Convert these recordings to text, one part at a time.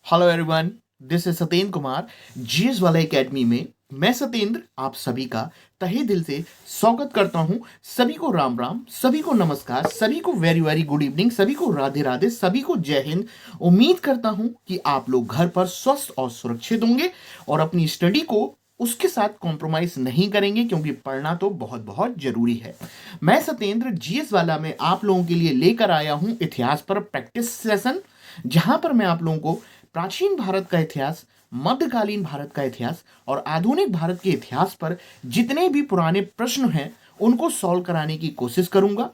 Hello everyone, this is Satyendra Kumar. GS वाला academy में मैं सत्येंद्र आप सभी का तहे दिल से स्वागत करता हूं। सभी को राम राम, सभी को नमस्कार, सभी को वेरी वेरी गुड इवनिंग, सभी को राधे राधे, सभी को जय हिंद। उम्मीद करता हूं कि आप लोग घर पर स्वस्थ और सुरक्षित होंगे और अपनी स्टडी को उसके साथ कॉम्प्रोमाइज नहीं करेंगे, क्योंकि पढ़ना तो बहुत बहुत जरूरी है। मैं सत्येंद्र जीएस वाला में आप लोगों के लिए लेकर आया हूं इतिहास पर प्रैक्टिस सेशन, जहां पर मैं आप लोगों को प्राचीन भारत का इतिहास, मध्यकालीन भारत का इतिहास और आधुनिक भारत के इतिहास पर जितने भी पुराने प्रश्न हैं उनको सॉल्व कराने की कोशिश करूंगा।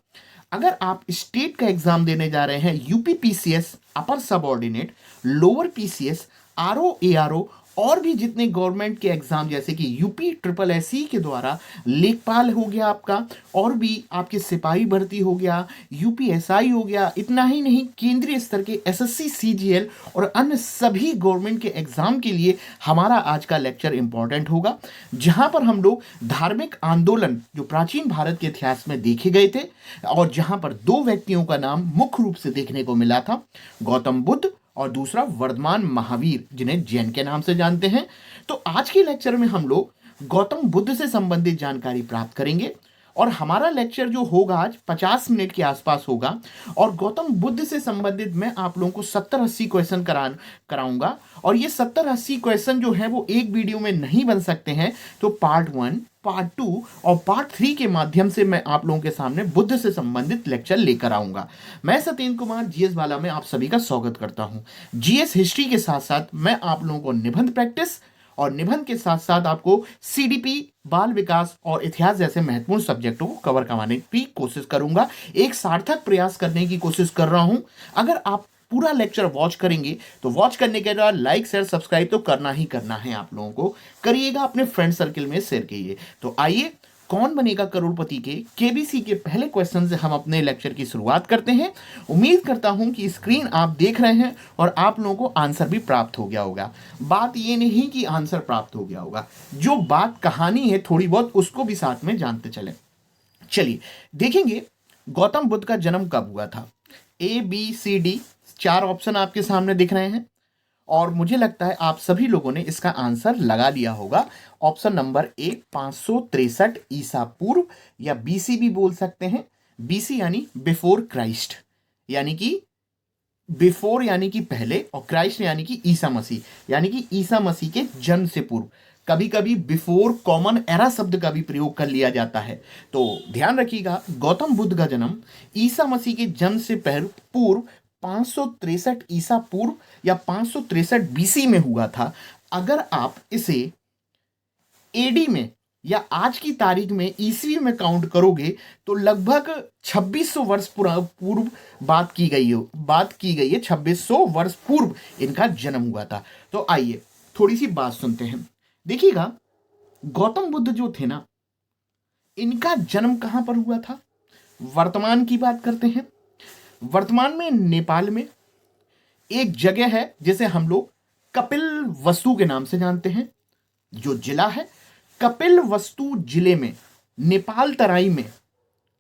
अगर आप स्टेट का एग्जाम देने जा रहे हैं, UP PCS, upper subordinate, lower PCS, RO ARO और भी जितने गवर्नमेंट के एग्जाम जैसे कि यूपी ट्रिपल एसई के द्वारा लेखपाल हो गया आपका, और भी आपके सिपाही भर्ती हो गया, यूपीएसआई हो गया, इतना ही नहीं केंद्रीय स्तर के एसएससी सीजीएल और अन्य सभी गवर्नमेंट के एग्जाम के लिए हमारा आज का लेक्चर इंपॉर्टेंट होगा, जहां पर हम लोग धार्मिक आंदोलन जो प्राचीन भारत के इतिहास में देखे गए थे और जहां पर दो व्यक्तियों का नाम मुख्य रूप से देखने को मिला था, गौतम बुद्ध और दूसरा वर्धमान महावीर, जिन्हें जैन के नाम से जानते हैं। तो आज के लेक्चर में हम लोग गौतम बुद्ध से संबंधित जानकारी प्राप्त करेंगे और हमारा लेक्चर जो होगा आज 50 मिनट के आसपास होगा। और गौतम बुद्ध से संबंधित मैं आप लोगों को 70-80 क्वेश्चन कराऊंगा, और ये 70-80 क्वेश्चन जो है वो एक वीडियो में नहीं बन सकते हैं, तो पार्ट 1, पार्ट 2 और पार्ट 3 के माध्यम से मैं आप लोगों के सामने बुद्ध से संबंधित लेक्चर लेकर आऊंगा। मैं सत्येंद्र कुमार जीएस वाला में आप सभी का स्वागत करता हूं। जीएस हिस्ट्री के साथ साथ मैं आप लोगों को निबंध प्रैक्टिस और निबंध के साथ साथ आपको सीडीपी, बाल विकास और इतिहास जैसे महत्वपूर्ण सब्जेक्टों को कवर करवाने की कोशिश करूंगा। एक सार्थक प्रयास करने की कोशिश कर रहा हूं। अगर आप पूरा लेक्चर वॉच करेंगे तो वॉच करने के बाद लाइक शेयर सब्सक्राइब तो करना ही करना है, आप लोगों को करिएगा, अपने फ्रेंड सर्कल में शेयर कीजिए। तो आइए, कौन बनेगा करोड़पति के केबीसी के पहले क्वेश्चन से हम अपने लेक्चर की शुरुआत करते हैं। उम्मीद करता हूं कि स्क्रीन आप देख रहे हैं और आप लोगों को आंसर भी प्राप्त हो गया होगा। बात ये नहीं कि आंसर प्राप्त हो गया होगा, जो बात कहानी है थोड़ी बहुत उसको भी साथ में जानते चले। चलिए देखेंगे गौतम बुद्ध का जन्म कब हुआ था। A B C D 4 option आपके सामने दिख रहे हैं और मुझे लगता है आप सभी लोगों ने इसका आंसर लगा लिया होगा। ऑप्शन नंबर ए 563 ईसा पूर्व, या बीसी भी बोल सकते हैं। बीसी यानी बिफोर क्राइस्ट, यानी कि बिफोर यानी कि पहले, और क्राइस्ट यानी कि ईसा मसीह, यानी कि ईसा मसीह के जन्म से पूर्व। कभी कभी बिफोर कॉमन एरा शब्द का भी प्रयोग कर लिया जाता है। तो ध्यान रखिएगा, गौतम बुद्ध का जन्म ईसा मसीह के जन्म से पूर्व 563 ईसा पूर्व या 563 बीसी में हुआ था। अगर आप इसे एडी में या आज की तारीख में ईसवी में काउंट करोगे तो लगभग 2600 वर्ष पूर्व बात की गई है। 2600 वर्ष पूर्व इनका जन्म हुआ था। तो आइए थोड़ी सी बात सुनते हैं। देखिएगा, गौतम बुद्ध जो थे ना, इनका जन्म कहां पर हुआ था। वर्तमान की बात करते हैं। वर्तमान में नेपाल में एक जगह है जिसे हम लोग कपिल वस्तु के नाम से जानते हैं। जो जिला है कपिल वस्तु जिले में, नेपाल तराई में,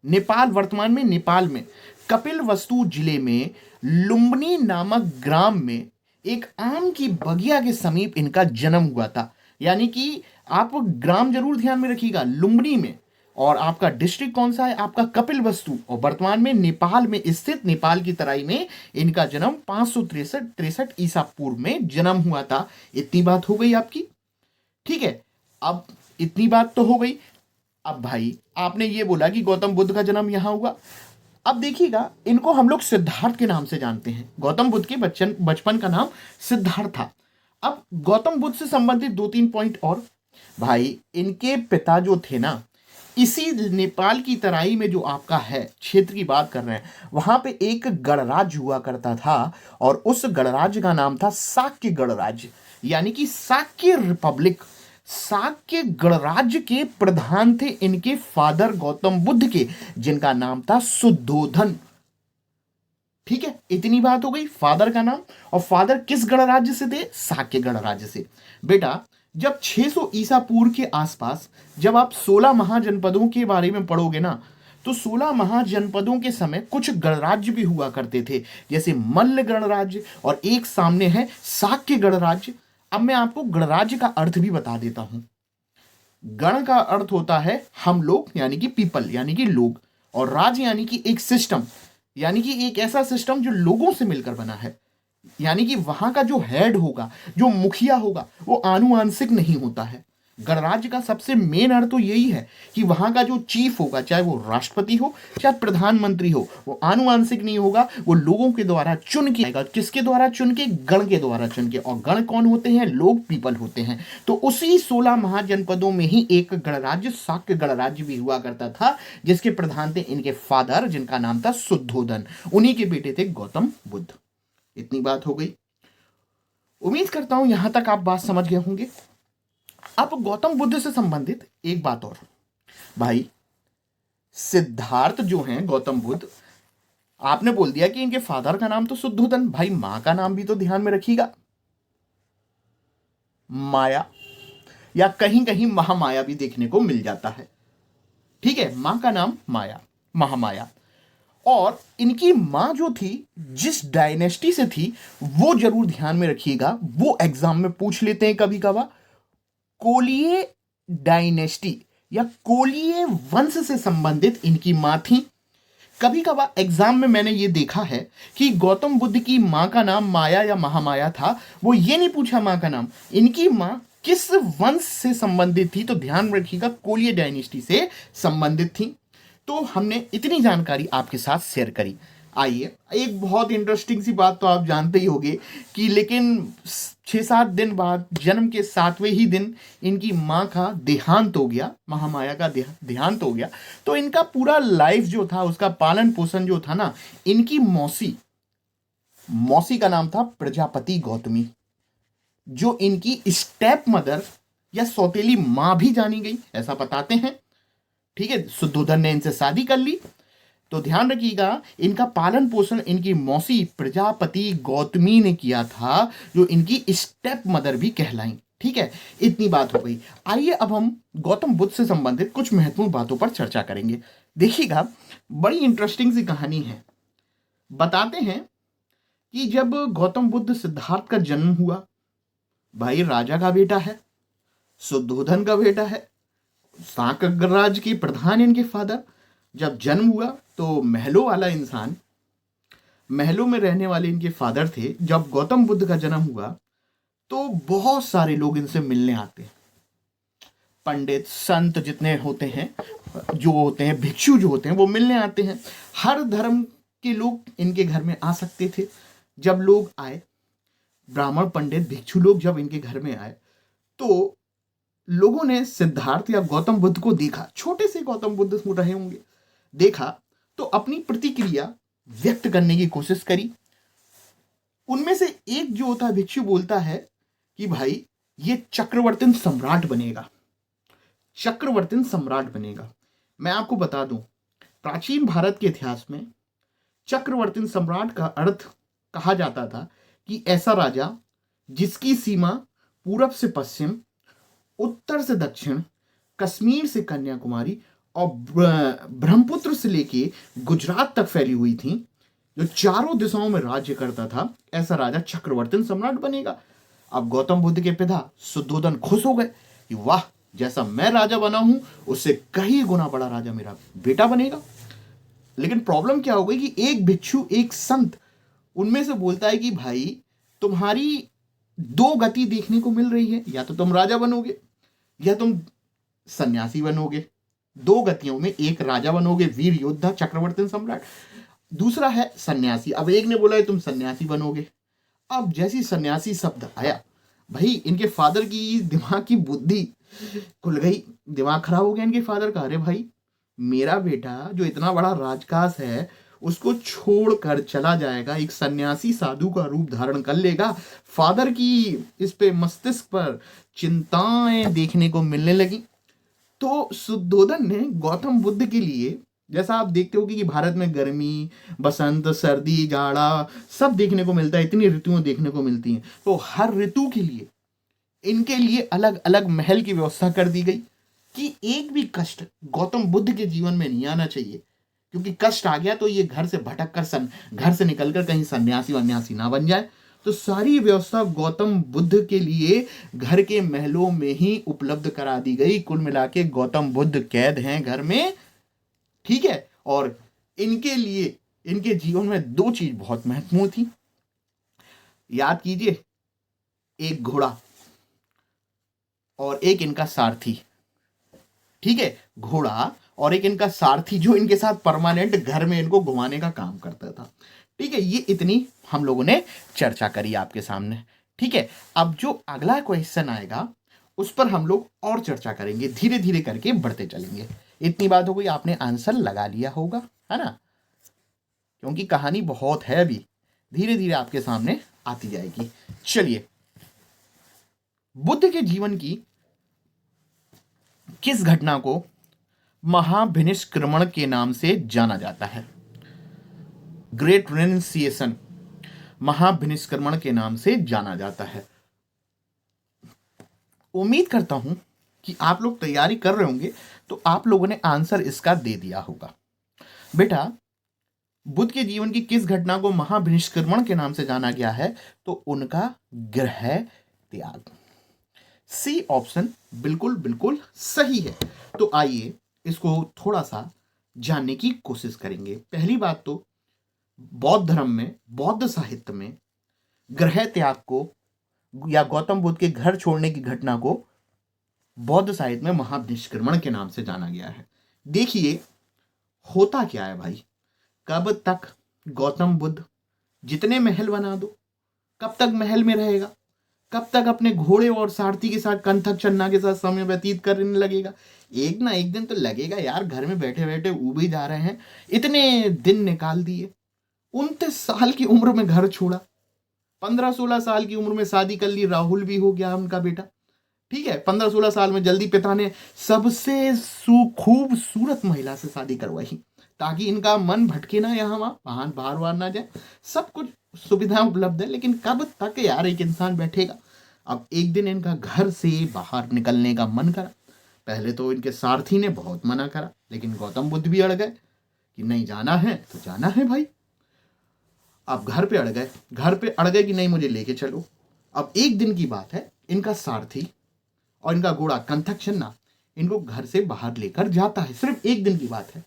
नेपाल वर्तमान में नेपाल में कपिल वस्तु जिले में लुम्बिनी नामक ग्राम में एक आम की बगिया के समीप इनका जन्म हुआ था। यानी कि आप ग्राम जरूर ध्यान में रखिएगा, लुम्बिनी में, और आपका डिस्ट्रिक्ट कौन सा है, आपका कपिल वस्तु, और वर्तमान में नेपाल में स्थित, नेपाल की तराई में इनका जन्म 563 ईसा पूर्व में जन्म हुआ था। इतनी बात हो गई आपकी, ठीक है। अब इतनी बात तो हो गई। अब भाई आपने ये बोला कि गौतम बुद्ध का जन्म यहां हुआ। अब देखिएगा, इनको हम लोग सिद्धार्थ के नाम से जानते हैं। गौतम बुद्ध के बचपन का नाम सिद्धार्थ था। अब गौतम बुद्ध से संबंधित 2-3 पॉइंट और। भाई इनके पिता जो थे ना, इसी नेपाल की तराई में जो आपका है क्षेत्र की बात कर रहे हैं, वहां पे एक गणराज्य हुआ करता था और उस गणराज्य का नाम था शाक्य गणराज्य, यानी कि शाक्य रिपब्लिक। शाक्य गणराज्य के प्रधान थे इनके फादर गौतम बुद्ध के, जिनका नाम था शुद्धोधन। ठीक है, इतनी बात हो गई फादर का नाम। और फादर किस गणराज्य से थे, शाक्य गणराज्य से। बेटा जब 600 ईसा पूर्व के आसपास जब आप 16 महाजनपदों के बारे में पढ़ोगे ना, तो 16 महाजनपदों के समय कुछ गणराज्य भी हुआ करते थे, जैसे मल्ल गणराज्य, और एक सामने है शाक्य गणराज्य। अब मैं आपको गणराज्य का अर्थ भी बता देता हूं। गण का अर्थ होता है हम लोग, यानी कि पीपल, यानी कि लोग, और राज्य यानी कि एक सिस्टम, यानी कि एक ऐसा सिस्टम जो लोगों से मिलकर बना है। यानी कि वहां का जो हेड होगा, जो मुखिया होगा, वो आनुवांशिक नहीं होता है। गणराज्य का सबसे मेन अर्थ तो यही है कि वहां का जो चीफ होगा, चाहे वो राष्ट्रपति हो चाहे प्रधानमंत्री हो, वो आनुवांशिक नहीं होगा, वो लोगों के द्वारा चुन के आएगा। किसके द्वारा चुन के? गण के द्वारा चुन के। और गण कौन होते हैं? लोग, पीपल होते हैं। तो उसी 16 महाजनपदों में ही एक गणराज्य, शाक्य गणराज्य भी हुआ करता था, जिसके प्रधान थे इनके फादर, जिनका नाम था शुद्धोधन। उन्हीं के बेटे थे गौतम बुद्ध। इतनी बात हो गई। उम्मीद करता हूं यहां तक आप बात समझ गए होंगे। अब गौतम बुद्ध से संबंधित एक बात और, भाई सिद्धार्थ जो हैं गौतम बुद्ध, आपने बोल दिया कि इनके फादर का नाम तो शुद्धोधन, भाई मां का नाम भी तो ध्यान में रखिएगा, माया, या कहीं कहीं महामाया भी देखने को मिल जाता है। ठीक है, मां का नाम माया, महामाया। और इनकी मां जो थी, जिस डायनेस्टी से थी, वो जरूर ध्यान में रखिएगा, वो एग्जाम में पूछ लेते हैं कभी कभार। कोलिये डायनेस्टी या कोलिये वंश से संबंधित इनकी मां थी। कभी कभार एग्जाम में मैंने ये देखा है कि गौतम बुद्ध की मां का नाम माया या महामाया था, वो ये नहीं पूछा मां का नाम, इनकी मां किस वंश से संबंधित थी, तो ध्यान रखिएगा कोलिये डायनेस्टी से संबंधित थी। तो हमने इतनी जानकारी आपके साथ शेयर करी। आइए, एक बहुत इंटरेस्टिंग सी बात तो आप जानते ही होंगे कि लेकिन 6-7 दिन बाद, जन्म के 7वें ही दिन, इनकी माँ का देहांत हो गया, महामाया का देहांत हो गया। तो इनका पूरा लाइफ जो था, उसका पालन पोषण जो था ना, इनकी मौसी, मौसी का नाम था प्रजापति गौतमी, जो इनकी स्टेप मदर या सौतेली माँ भी जानी गई, ऐसा बताते हैं। ठीक है, शुद्धोधन ने इनसे शादी कर ली। तो ध्यान रखिएगा, इनका पालन पोषण इनकी मौसी प्रजापति गौतमी ने किया था, जो इनकी स्टेप मदर भी कहलाई। ठीक है, इतनी बात हो गई। आइए अब हम गौतम बुद्ध से संबंधित कुछ महत्वपूर्ण बातों पर चर्चा करेंगे। देखिएगा, बड़ी इंटरेस्टिंग सी कहानी है। बताते हैं कि जब गौतम बुद्ध सिद्धार्थ का जन्म हुआ, भाई राजा का बेटा है, शुद्धोधन का बेटा है, शाक्य गणराज्य के प्रधान इनके फादर, जब जन्म हुआ तो महलों वाला इंसान, महलों में रहने वाले इनके फादर थे। जब गौतम बुद्ध का जन्म हुआ तो बहुत सारे लोग इनसे मिलने आते हैं, पंडित संत जितने होते हैं, जो होते हैं भिक्षु जो होते हैं, वो मिलने आते हैं। हर धर्म के लोग इनके घर में आ सकते थे। जब लोग आए, ब्राह्मण पंडित भिक्षु लोग जब इनके घर में आए, तो लोगों ने सिद्धार्थ या गौतम बुद्ध को देखा, छोटे से गौतम बुद्ध रहे होंगे, देखा तो अपनी प्रतिक्रिया व्यक्त करने की कोशिश करी। उनमें से एक जो होता है भिक्षु बोलता है कि भाई ये चक्रवर्ती सम्राट बनेगा, चक्रवर्ती सम्राट बनेगा। मैं आपको बता दूं, प्राचीन भारत के इतिहास में चक्रवर्ती सम्राट का अर्थ कहा जाता था कि ऐसा राजा जिसकी सीमा पूरब से पश्चिम, उत्तर से दक्षिण, कश्मीर से कन्याकुमारी और ब्रह्मपुत्र से लेके गुजरात तक फैली हुई थी, जो चारों दिशाओं में राज्य करता था, ऐसा राजा चक्रवर्ती सम्राट बनेगा। अब गौतम बुद्ध के पिता शुद्धोधन खुश हो गए कि वाह, जैसा मैं राजा बना हूं उससे कहीं गुना बड़ा राजा मेरा बेटा बनेगा। लेकिन प्रॉब्लम क्या हो गई कि एक भिक्षु, एक संत उनमें से बोलता है कि भाई तुम्हारी दो गति देखने को मिल रही है, या तो तुम राजा बनोगे या तुम सन्यासी बनोगे। दो गतियों में, एक राजा बनोगे, वीर योद्धा चक्रवर्ती सम्राट, दूसरा है सन्यासी। अब एक ने बोला है तुम सन्यासी बनोगे। अब जैसी सन्यासी शब्द आया, भाई इनके फादर की दिमाग की बुद्धि खुल गई, दिमाग खराब हो गया इनके फादर का। अरे भाई, मेरा बेटा जो इतना बड़ा राजकाज है उसको छोड़कर चला जाएगा, एक सन्यासी साधु का रूप धारण कर लेगा। फादर की इस पे मस्तिष्क पर चिंताएं देखने को मिलने लगी। तो शुद्धोधन ने गौतम बुद्ध के लिए, जैसा आप देखते हो कि भारत में गर्मी, बसंत, सर्दी, जाड़ा सब देखने को मिलता है, इतनी ऋतुएं देखने को मिलती हैं, तो हर ऋतु के लिए इनके लिए अलग अलग महल की व्यवस्था कर दी गई कि एक भी कष्ट गौतम बुद्ध के जीवन में नहीं आना चाहिए। क्योंकि कष्ट आ गया तो ये घर से भटक कर घर से निकलकर कहीं सन्यासी वन्यासी ना बन जाए। तो सारी व्यवस्था गौतम बुद्ध के लिए घर के महलों में ही उपलब्ध करा दी गई। कुल मिला के गौतम बुद्ध कैद हैं घर में, ठीक है। और इनके लिए इनके जीवन में दो चीज बहुत महत्वपूर्ण थी, याद कीजिए, एक घोड़ा और एक इनका सारथी, ठीक है। घोड़ा और एक इनका सारथी जो इनके साथ परमानेंट घर में इनको घुमाने का काम करता था, ठीक है। ये इतनी हम लोगों ने चर्चा करी आपके सामने, ठीक है। अब जो अगला क्वेश्चन आएगा उस पर हम लोग और चर्चा करेंगे, धीरे धीरे करके बढ़ते चलेंगे। इतनी बात हो गई, आपने आंसर लगा लिया होगा, है ना, क्योंकि कहानी बहुत है, अभी धीरे धीरे आपके सामने आती जाएगी। चलिए, बुद्ध के जीवन की किस घटना को महाभिनिष्क्रमण के नाम से जाना जाता है? ग्रेट रेनिसिएशन महाभिनिष्क्रमण के नाम से जाना जाता है। उम्मीद करता हूं कि आप लोग तैयारी कर रहे होंगे तो आप लोगों ने आंसर इसका दे दिया होगा। बेटा, बुद्ध के जीवन की किस घटना को महाभिनिष्क्रमण के नाम से जाना गया है? तो उनका गृह त्याग। सी ऑप्शन बिल्कुल बिल्कुल सही है। तो आइए इसको थोड़ा सा जानने की कोशिश करेंगे। पहली बात तो बौद्ध धर्म में, बौद्ध साहित्य में गृह त्याग को या गौतम बुद्ध के घर छोड़ने की घटना को बौद्ध साहित्य में महाभिनिष्क्रमण के नाम से जाना गया है। देखिए होता क्या है भाई, कब तक गौतम बुद्ध, जितने महल बना दो, कब तक महल में रहेगा? कब तक अपने घोड़े और सारथी के साथ, कंथक चन्ना के साथ समय व्यतीत करने लगेगा? एक ना एक दिन तो लगेगा यार, घर में बैठे बैठे ऊब ही जा रहे हैं। इतने दिन निकाल दिए, 29 साल की उम्र में घर छोड़ा, 15-16 साल की उम्र में शादी कर ली, राहुल भी हो गया उनका बेटा, ठीक है। 15-16 साल में जल्दी पिता ने सबसे खूबसूरत महिला से शादी करवाई ताकि इनका मन भटके ना, यहाँ वहां बाहर बाहर ना जाए। सब कुछ सुविधाएं उपलब्ध है, लेकिन कब तक यार एक इंसान बैठेगा? अब एक दिन इनका घर से बाहर निकलने का मन करा। पहले तो इनके सारथी ने बहुत मना करा, लेकिन गौतम बुद्ध भी अड़ गए कि नहीं, जाना है तो जाना है भाई। अब घर पे अड़ गए कि नहीं, मुझे लेके चलो। अब एक दिन की बात है, इनका सारथी और इनका घोड़ा कंथक चन्ना इनको घर से बाहर लेकर जाता है। सिर्फ एक दिन की बात है,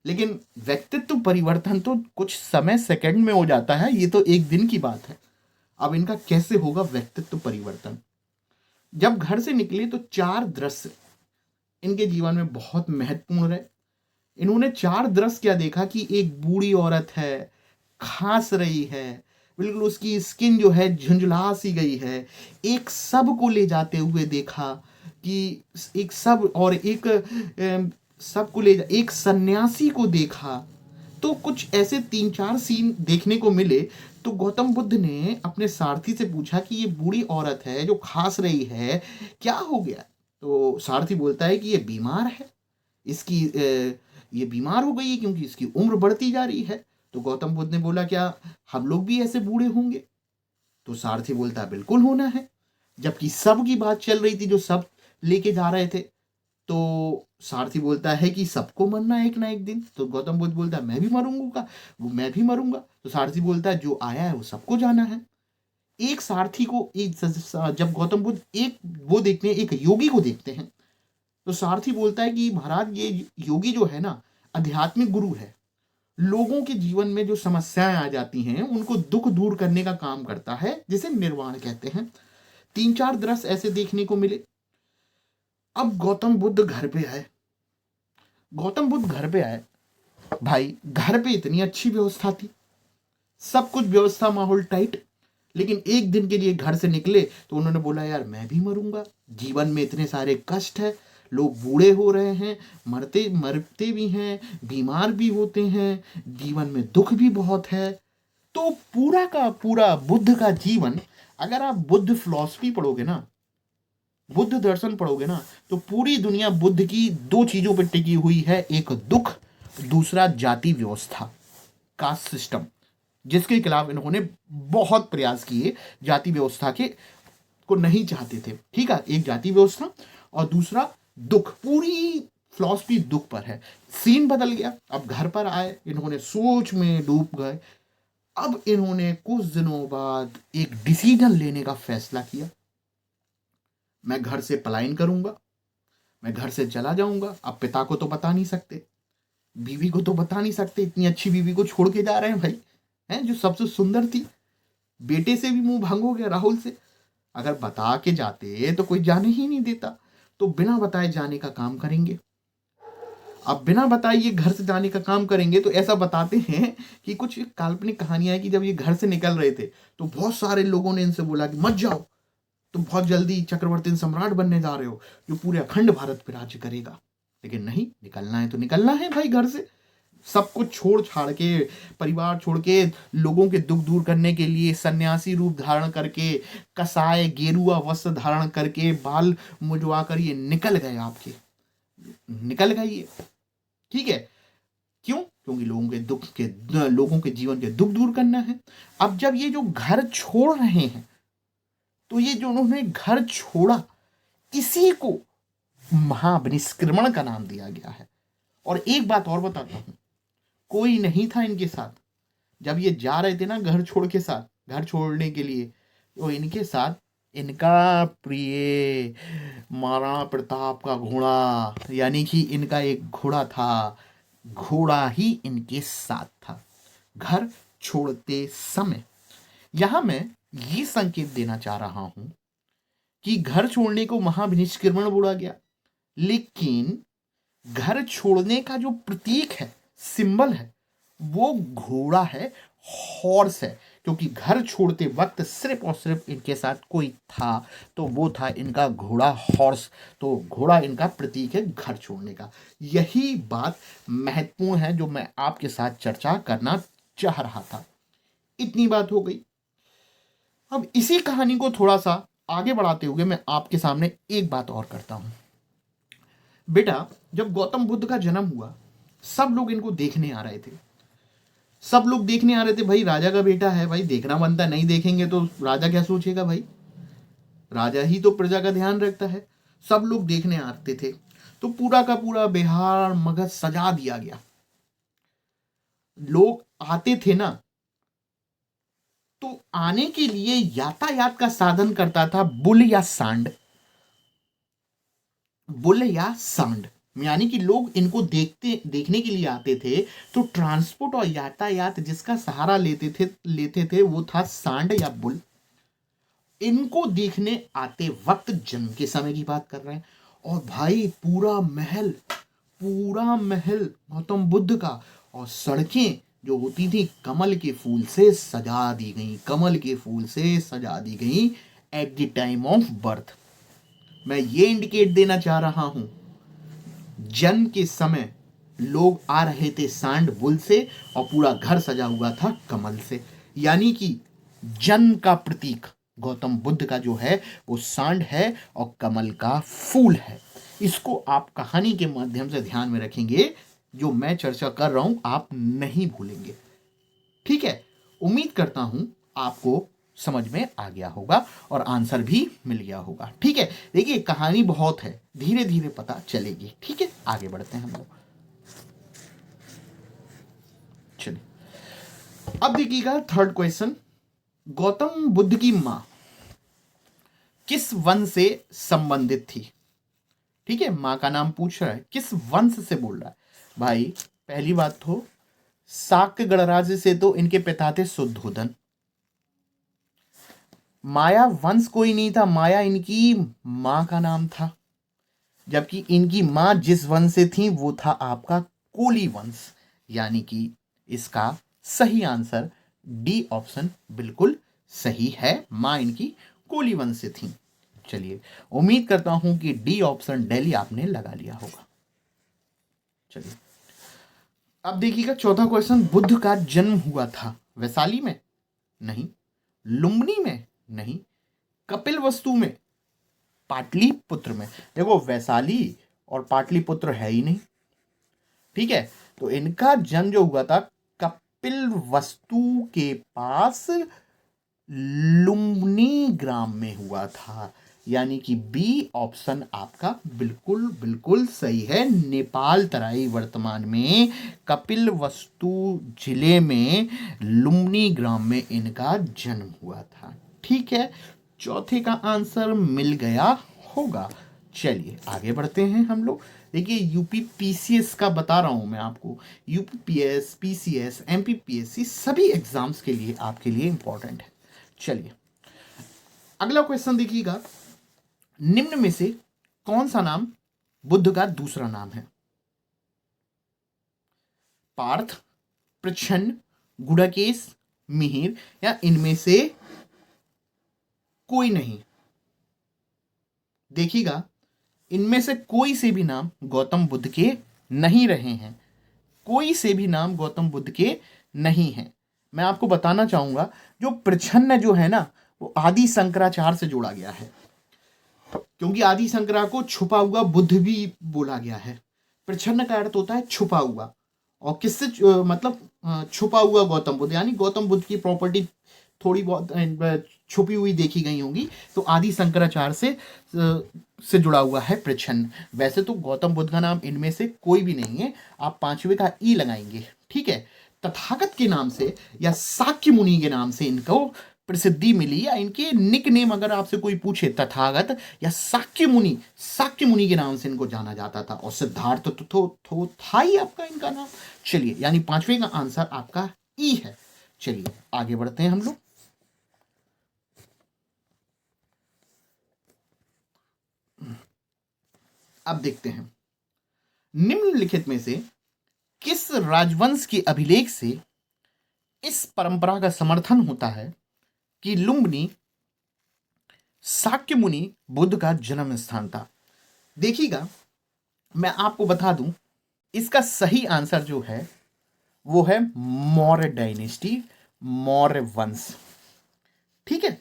लेकिन व्यक्तित्व परिवर्तन तो कुछ समय सेकंड में हो जाता है। ये तो एक दिन की बात है। अब इनका कैसे होगा व्यक्तित्व परिवर्तन? जब घर से निकले तो 4 दृश्य इनके जीवन में बहुत महत्वपूर्ण रहे। इन्होंने 4 दृश्य क्या देखा कि एक बूढ़ी औरत है, खांस रही है, बिल्कुल उसकी स्किन जो है झुंझला सी गई है। एक शव को ले जाते हुए देखा कि एक शव, और एक सबको ले जा, एक सन्यासी को देखा। तो कुछ ऐसे 3-4 सीन देखने को मिले। तो गौतम बुद्ध ने अपने सारथी से पूछा कि ये बूढ़ी औरत है जो खांस रही है, क्या हो गया? तो सारथी बोलता है कि ये बीमार है, ये बीमार हो गई है क्योंकि इसकी उम्र बढ़ती जा रही है। तो गौतम बुद्ध ने बोला, क्या हम लोग भी ऐसे बूढ़े होंगे? तो सारथी बोलता है बिल्कुल होना है। जबकि सब की बात चल रही थी, जो सब लेके जा रहे थे। तो सारथी बोलता है कि सबको मरना है एक ना एक दिन। तो गौतम बुद्ध बोलता है मैं भी मरूंगा। तो सारथी बोलता है जो आया है वो सबको जाना है। एक सारथी को जब गौतम बुद्ध एक योगी को देखते हैं, तो सारथी बोलता है कि महाराज, ये योगी जो है ना, आध्यात्मिक गुरु है। लोगों के जीवन में जो समस्याएं आ जाती हैं उनको दुख दूर करने का काम करता है, जिसे निर्वाण कहते हैं। 3-4 दृश्य ऐसे देखने को मिले। अब गौतम बुद्ध घर पे आए भाई। घर पे इतनी अच्छी व्यवस्था थी, सब कुछ व्यवस्था, माहौल टाइट। लेकिन एक दिन के लिए घर से निकले तो उन्होंने बोला यार मैं भी मरूंगा, जीवन में इतने सारे कष्ट है, लोग बूढ़े हो रहे हैं, मरते भी हैं, बीमार भी होते हैं, जीवन में दुख भी बहुत है। तो पूरा का पूरा बुद्ध का जीवन, अगर आप बुद्ध फिलॉसफी पढ़ोगे ना, बुद्ध दर्शन पढ़ोगे ना, तो पूरी दुनिया बुद्ध की 2 चीजों पर टिकी हुई है। एक दुख, दूसरा जाति व्यवस्था, कास्ट सिस्टम, जिसके खिलाफ इन्होंने बहुत प्रयास किए। जाति व्यवस्था को नहीं चाहते थे, ठीक है। एक जाति व्यवस्था और दूसरा दुख। पूरी फिलॉसफी दुख पर है। सीन बदल गया, अब घर पर आए, इन्होंने सोच में डूब गए। अब इन्होंने कुछ दिनों बाद एक डिसीजन लेने का फैसला किया, मैं घर से पलायन करूंगा, मैं घर से चला जाऊंगा। अब पिता को तो बता नहीं सकते, बीवी को तो बता नहीं सकते, इतनी अच्छी बीवी को छोड़ के जा रहे हैं भाई, हैं जो सबसे सुंदर थी। बेटे से भी मुंह भंग हो गया, राहुल से। अगर बता के जाते तो कोई जाने ही नहीं देता, तो बिना बताए जाने का काम करेंगे। अब बिना बताए ये घर से जाने का काम करेंगे, तो ऐसा बताते हैं कि कुछ काल्पनिक कहानियां हैं कि जब ये घर से निकल रहे थे तो बहुत सारे लोगों ने इनसे बोला कि मत जाओ, तुम बहुत जल्दी चक्रवर्ती सम्राट बनने जा रहे हो जो पूरे अखंड भारत पे राज्य करेगा। लेकिन नहीं, निकलना है तो निकलना है भाई घर से। सब कुछ छोड़ छाड़ के, परिवार छोड़ के, लोगों के दुख दूर करने के लिए सन्यासी रूप धारण करके, कसाय गेरुआ वस्त्र धारण करके, बाल मुजवा कर ये निकल गए, आपके निकल गए ये। ठीक है, क्यों? क्योंकि लोगों के जीवन के दुख दूर करना है। अब जब ये जो घर छोड़ रहे हैं, तो ये जो उन्होंने घर छोड़ा, इसी को महाबहिष्क्रमण का नाम दिया गया है। और एक बात और बताता हूं, कोई नहीं था इनके साथ जब ये जा रहे थे ना घर छोड़ के साथ, घर छोड़ने के लिए, तो इनके साथ इनका प्रिय महाराणा प्रताप का घोड़ा, यानी कि इनका एक घोड़ा था, घोड़ा ही इनके साथ था घर छोड़ते समय। यहां मैं ये संकेत देना चाह रहा हूं कि घर छोड़ने को महाबहिष्क्रमण बोला गया, लेकिन घर छोड़ने का जो प्रतीक है, सिंबल है, वो घोड़ा है, हॉर्स है। क्योंकि घर छोड़ते वक्त सिर्फ और सिर्फ इनके साथ कोई था, तो वो था इनका घोड़ा, हॉर्स। तो घोड़ा इनका प्रतीक है घर छोड़ने का। यही बात महत्वपूर्ण है जो मैं आपके साथ चर्चा करना चाह रहा था। इतनी बात हो गई। अब इसी कहानी को थोड़ा सा आगे बढ़ाते हुए मैं आपके सामने एक बात और करता हूं। बेटा, जब गौतम बुद्ध का जन्म हुआ, सब लोग इनको देखने आ रहे थे। सब लोग देखने आ रहे थे, भाई राजा का बेटा है, भाई देखना बनता, नहीं देखेंगे तो राजा क्या सोचेगा भाई, राजा ही तो प्रजा का ध्यान रखता है। सब लोग देखने आते थे, तो पूरा का पूरा बिहार मगध सजा दिया गया। लोग आते थे ना, तो आने के लिए यातायात का साधन करता था बुल या सांड। बुल या सांड यानी कि लोग इनको देखने के लिए आते थे, तो ट्रांसपोर्ट और यातायात जिसका सहारा लेते थे वो था सांड या बुल। इनको देखने आते वक्त जन्म के समय की बात कर रहे हैं, और भाई पूरा महल गौतम बुद्ध का, और सड़कें जो होती थी कमल के फूल से सजा दी गई, कमल के फूल से सजा दी गई at the time of birth. मैं ये इंडिकेट देना चाह रहा हूं, जन्म के समय लोग आ रहे थे सांड बुल से, और पूरा घर सजा हुआ था कमल से। यानी कि जन्म का प्रतीक गौतम बुद्ध का जो है वो सांड है और कमल का फूल है। इसको आप कहानी के माध्यम से ध्यान में रखेंगे, जो मैं चर्चा कर रहा हूं आप नहीं भूलेंगे। ठीक है, उम्मीद करता हूं आपको समझ में आ गया होगा और आंसर भी मिल गया होगा। ठीक है, देखिए कहानी बहुत है, धीरे धीरे पता चलेगी। ठीक है, आगे बढ़ते हैं हम लोग। चलिए अब देखिएगा थर्ड क्वेश्चन, गौतम बुद्ध की मां किस वंश से संबंधित थी? ठीक है, मां का नाम पूछ रहा है, किस वंश से बोल रहा है भाई। पहली बात तो शाक्य गणराज्य से तो इनके पिता थे शुद्धोधन। माया वंश कोई नहीं था, माया इनकी मां का नाम था, जबकि इनकी मां जिस वंश से थी वो था आपका कोली वंश। यानी कि इसका सही आंसर डी ऑप्शन बिल्कुल सही है, मां इनकी कोली वंश से थी। चलिए, उम्मीद करता हूं कि डी ऑप्शन दिल्ली आपने लगा लिया होगा। चलिए अब देखिएगा चौथा क्वेश्चन, बुद्ध का जन्म हुआ था वैशाली में? नहीं। लुम्बिनी में? नहीं। कपिलवस्तु में? पाटलिपुत्र में? देखो वैशाली और पाटलिपुत्र है ही नहीं। ठीक है, तो इनका जन्म जो हुआ था कपिलवस्तु के पास लुम्बिनी ग्राम में हुआ था। यानी कि बी ऑप्शन आपका बिल्कुल बिल्कुल सही है। नेपाल तराई वर्तमान में कपिलवस्तु जिले में लुम्बिनी ग्राम में इनका जन्म हुआ था। ठीक है, चौथे का आंसर मिल गया होगा। चलिए आगे बढ़ते हैं हम लोग। देखिए यूपी पीसीएस का बता रहा हूं मैं आपको, UP PS, PCS, MP PSC सभी एग्जाम्स के लिए आपके लिए इंपॉर्टेंट है। चलिए अगला क्वेश्चन देखिएगा, निम्न में से कौन सा नाम बुद्ध का दूसरा नाम है? पार्थ, प्रच्छन्न, गुड़ाकेश, मिहिर या इनमें से कोई नहीं? देखिएगा इनमें से कोई से भी नाम गौतम बुद्ध के नहीं रहे हैं, कोई से भी नाम गौतम बुद्ध के नहीं है। मैं आपको बताना चाहूंगा जो प्रच्छन्न जो है ना वो आदि शंकराचार्य से जोड़ा गया है, क्योंकि आदि शंकरा को छुपा हुआ बुद्ध भी बोला गया है। प्रच्छन्न का अर्थ होता है छुपा हुआ, और किससे मतलब छुपा हुआ गौतम बुद्ध, यानी गौतम बुद्ध की प्रॉपर्टी थोड़ी बहुत छुपी हुई देखी गई होंगी, तो आदि शंकराचार्य से जुड़ा हुआ है प्रच्छन्न। वैसे तो गौतम बुद्ध का नाम इनमें से कोई भी नहीं है, आप पांचवे का ई लगाएंगे। ठीक है, तथागत के नाम से या साक्य मुनि के नाम से इनको प्रसिद्धि मिली, या इनके निक नेम अगर आपसे कोई पूछे तथागत या साक्य मुनि के नाम से इनको जाना जाता था। और सिद्धार्थ तो था ही आपका इनका नाम। चलिए यानी पांचवे का आंसर आपका ई है। चलिए आगे बढ़ते हैं हम लोग। अब देखते हैं निम्नलिखित में से किस राजवंश के अभिलेख से इस परंपरा का समर्थन होता है कि लुम्बिनी शाक्य मुनि बुद्ध का जन्म स्थान था? देखिएगा मैं आपको बता दूं, इसका सही आंसर जो है वो है मौर्य डायनेस्टी, मौर्य वंश। ठीक है,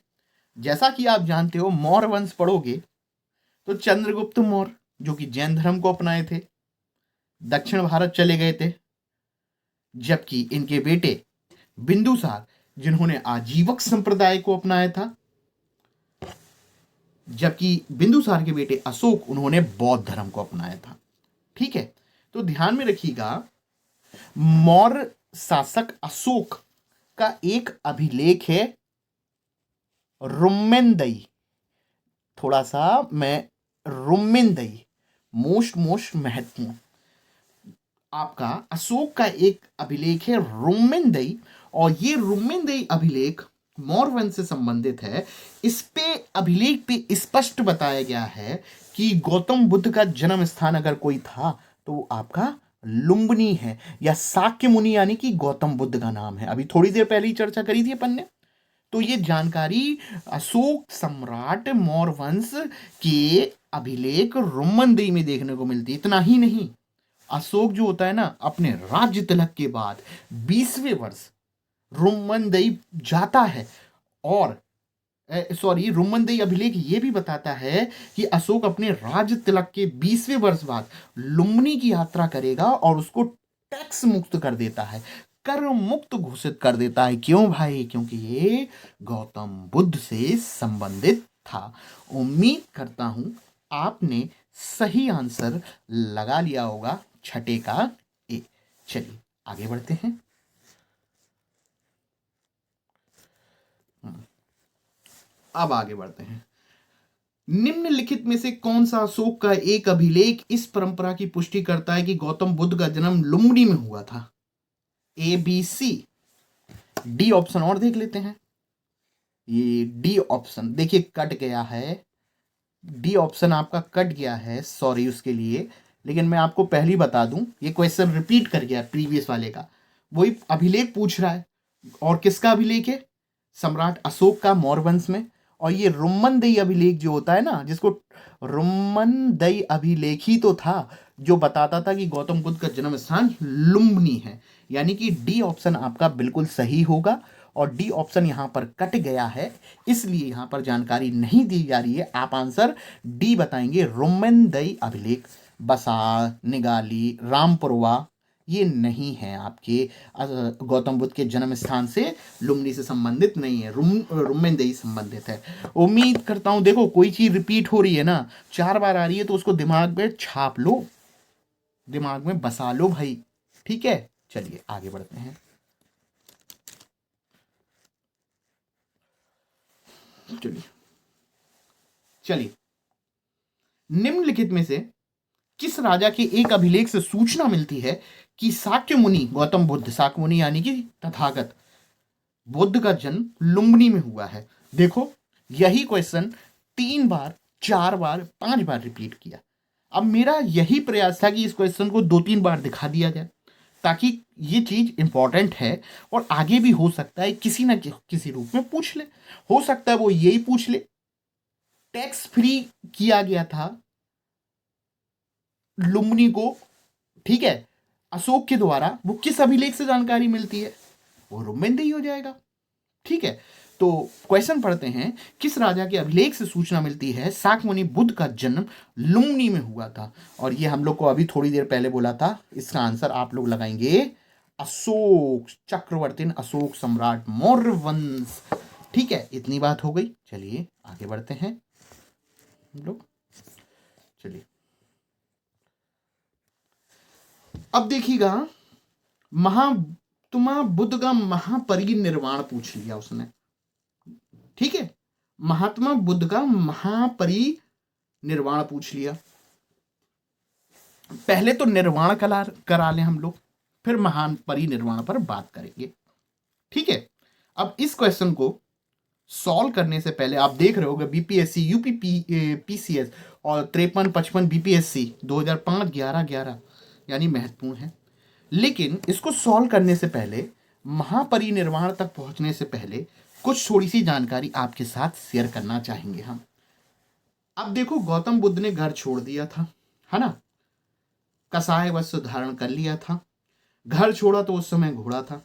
जैसा कि आप जानते हो मौर्य वंश पढ़ोगे तो चंद्रगुप्त मौर्य जो कि जैन धर्म को अपनाए थे, दक्षिण भारत चले गए थे, जबकि इनके बेटे बिंदुसार जिन्होंने आजीवक संप्रदाय को अपनाया था, जबकि बिंदुसार के बेटे अशोक उन्होंने बौद्ध धर्म को अपनाया था। ठीक है, तो ध्यान में रखिएगा मौर्य शासक अशोक का एक अभिलेख है रुम्मेनदई। थोड़ा सा मैं रुम्मेनदई मोस्ट महत्वपूर्ण, आपका अशोक का एक अभिलेख है रुम्मेनदई, और ये रुम्मेनदई अभिलेख मौर्य वंश से संबंधित है। इस पे अभिलेख पे स्पष्ट बताया गया है कि गौतम बुद्ध का जन्म स्थान अगर कोई था तो वो आपका लुम्बिनी है, या शाक्य मुनि यानी कि गौतम बुद्ध का नाम है। अभी थोड़ी देर पहले ही चर्चा करी थी अपन ने। तो ये जानकारी अशोक सम्राट मौर्य वंश के अभिलेख रुम्मेनदई में देखने को मिलती है। इतना ही नहीं, अशोक जो होता है ना अपने राज्य तिलक के बाद 20वें वर्ष रुम्मेनदई जाता है, और रुम्मेनदई अभिलेख ये भी बताता है कि अशोक अपने राज्य तिलक के 20वें वर्ष बाद लुम्बिनी की यात्रा करेगा और उसको टैक्स मुक्त कर देता है, कर मुक्त घोषित कर देता है। क्यों भाई? क्योंकि ये गौतम बुद्ध से संबंधित था। उम्मीद करता हूं आपने सही आंसर लगा लिया होगा, छठे का ए। चलिए आगे बढ़ते हैं। अब आगे बढ़ते हैं, निम्नलिखित में से कौन सा अशोक का एक अभिलेख इस परंपरा की पुष्टि करता है कि गौतम बुद्ध का जन्म लुम्बिनी में हुआ था? A, B, C, D option और देख लेते हैं। ये डी ऑप्शन देखिए कट गया है, डी ऑप्शन आपका कट गया है, सॉरी उसके लिए। लेकिन मैं आपको पहले ही बता दूं, ये क्वेश्चन रिपीट कर गया प्रीवियस वाले का, वही अभिलेख पूछ रहा है। और किसका अभिलेख है? सम्राट अशोक का मौर्य वंश में। और ये रुम्मेनदई अभिलेख जो होता है ना, जिसको रुम्मेनदई अभिलेख ही तो था जो बताता था कि गौतम बुद्ध का जन्म स्थान लुम्बिनी है। यानी कि डी ऑप्शन आपका बिल्कुल सही होगा, और डी ऑप्शन यहां पर कट गया है, इसलिए यहां पर जानकारी नहीं दी जा रही है। आप आंसर डी बताएंगे, रुम्मेनदई अभिलेख, बसा, निगाली, रामपुरवा, ये नहीं है आपके गौतम बुद्ध के जन्म स्थान से, लुम्बिनी से संबंधित नहीं है, रुम्मेनदेही संबंधित है। उम्मीद करता हूँ, देखो कोई चीज़ रिपीट हो रही है ना, 4 बार आ रही है तो उसको दिमाग में छाप लो, दिमाग में बसा लो भाई, ठीक है। चलिए आगे बढ़ते हैं। चलिए निम्नलिखित में से किस राजा के एक अभिलेख से सूचना मिलती है कि शाक्य मुनि गौतम बुद्ध, शाक्य मुनि यानी कि तथागत बुद्ध का जन्म लुम्बिनी में हुआ है। देखो यही क्वेश्चन 3 बार, 4 बार, 5 बार रिपीट किया। अब मेरा यही प्रयास था कि इस क्वेश्चन को 2-3 बार दिखा दिया जाए, ताकि ये चीज इंपॉर्टेंट है और आगे भी हो सकता है किसी ना किसी रूप में पूछ ले, हो सकता है वो यही पूछ ले। टैक्स फ्री किया गया था लुम्बिनी को, ठीक है, अशोक के द्वारा। वो किस अभिलेख से जानकारी मिलती है, वो रुम्मेनदेही हो जाएगा, ठीक है। तो क्वेश्चन पढ़ते हैं, किस राजा के अभिलेख से सूचना मिलती है शाक्य मुनि बुद्ध का जन्म लुम्बिनी में हुआ था। और ये हम लोग को अभी थोड़ी देर पहले बोला था, इसका आंसर आप लोग लगाएंगे अशोक चक्रवर्ती, अशोक सम्राट मौर्य वंश, ठीक है। इतनी बात हो गई, चलिए आगे बढ़ते हैं हम लोग। चलिए अब देखिएगा, महात्मा बुद्ध का महापरिनिर्वाण पूछ लिया उसने, ठीक है। महात्मा बुद्ध का महापरिनिर्वाण पूछ लिया। पहले तो निर्वाण करा लें हम लोग, फिर महान परिनिर्वाण पर बात करेंगे, ठीक है। अब इस क्वेश्चन को सॉल्व करने से पहले आप देख रहे होगे बीपीएससी, यूपी पीसीएस और 53-55 बीपीएससी 2005 11-11 यानी महत्वपूर्ण है। लेकिन इसको सॉल्व करने से पहले, महापरिनिर्वाण तक पहुंचने से पहले कुछ थोड़ी सी जानकारी आपके साथ शेयर करना चाहेंगे हम। अब देखो गौतम बुद्ध ने घर छोड़ दिया था, है ना, कसाय वस्त्र धारण कर लिया था। घर छोड़ा तो उस समय घोड़ा था,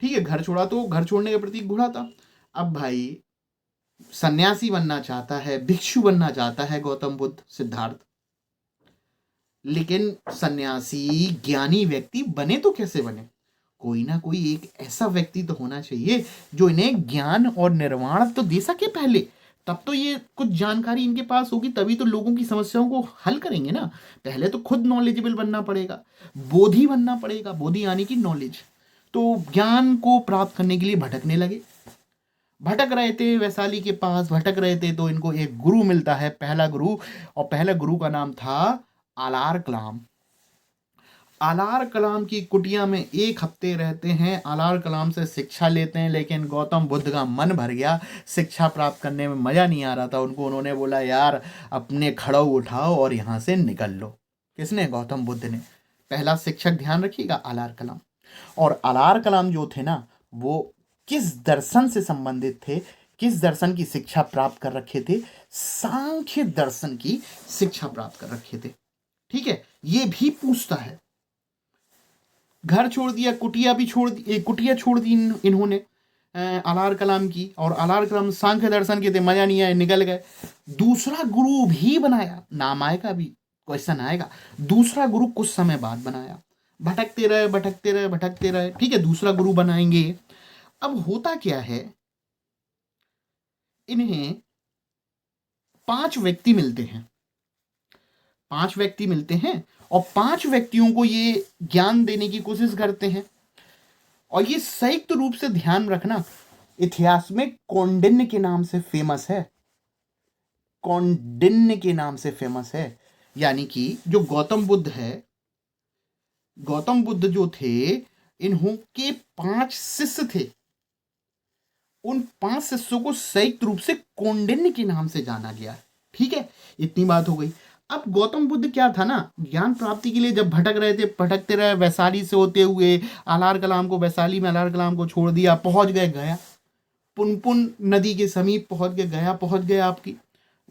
ठीक है, घर छोड़ा तो घर छोड़ने के प्रतीक घोड़ा था। अब भाई सन्यासी बनना चाहता है, भिक्षु बनना चाहता है गौतम बुद्ध, सिद्धार्थ, लेकिन सन्यासी ज्ञानी व्यक्ति बने तो कैसे बने, कोई ना कोई एक ऐसा व्यक्ति तो होना चाहिए जो इन्हें ज्ञान और निर्वाण तो दे सके पहले, तब तो ये कुछ जानकारी इनके पास होगी, तभी तो लोगों की समस्याओं को हल करेंगे ना। पहले तो खुद नॉलेजेबल बनना पड़ेगा, बोधि बनना पड़ेगा, बोधि यानी कि नॉलेज। तो ज्ञान को प्राप्त करने के लिए भटकने लगे, भटक रहे थे वैशाली के पास, भटक रहे थे तो इनको एक गुरु मिलता है, पहला गुरु, और पहला गुरु का नाम था आलार कलाम। आलार कलाम की कुटिया में 1 हफ्ते रहते हैं, आलार कलाम से शिक्षा लेते हैं, लेकिन गौतम बुद्ध का मन भर गया, शिक्षा प्राप्त करने में मज़ा नहीं आ रहा था उनको। उन्होंने बोला यार अपने खड़ाऊ उठाओ और यहाँ से निकल लो। किसने, गौतम बुद्ध ने। पहला शिक्षक ध्यान रखिएगा आलार कलाम। और आलार कलाम जो थे ना, वो किस दर्शन से संबंधित थे, किस दर्शन की शिक्षा प्राप्त कर रखे थे, सांख्य दर्शन की शिक्षा प्राप्त कर रखे थे, ठीक है। ये भी पूछता है। घर छोड़ दिया, कुटिया भी छोड़ दी, कुटिया छोड़ दी इन्होंने आलार कलाम की, और आलार कलाम सांख्य दर्शन के थे, मजा नहीं आया, निकल गए। दूसरा गुरु भी बनाया, नाम आएगा, अभी क्वेश्चन आएगा। दूसरा गुरु कुछ समय बाद बनाया, भटकते रहे भटकते रहे भटकते रहे, ठीक है, दूसरा गुरु बनाएंगे। अब होता क्या है, इन्हें 5 व्यक्ति मिलते हैं, 5 व्यक्ति मिलते हैं और 5 व्यक्तियों को ये ज्ञान देने की कोशिश करते हैं। और ये संयुक्त रूप से ध्यान रखना, इतिहास में कौंडिन्य के नाम से फेमस है, कौंडिन्य के नाम से फेमस है। यानी कि जो गौतम बुद्ध है, गौतम बुद्ध जो थे, इन्हों के 5 शिष्य थे, उन 5 शिष्यों को संयुक्त रूप से कौंडिन्य के नाम से जाना गया, ठीक है। इतनी बात हो गई। अब गौतम बुद्ध क्या था ना, ज्ञान प्राप्ति के लिए जब भटक रहे थे, भटकते रहे, वैशाली से होते हुए आलार कलाम को, वैशाली में आलार कलाम को छोड़ दिया, पहुंच गए गया, पुनपुन नदी के समीप पहुंच गए, गया पहुंच गए, आपकी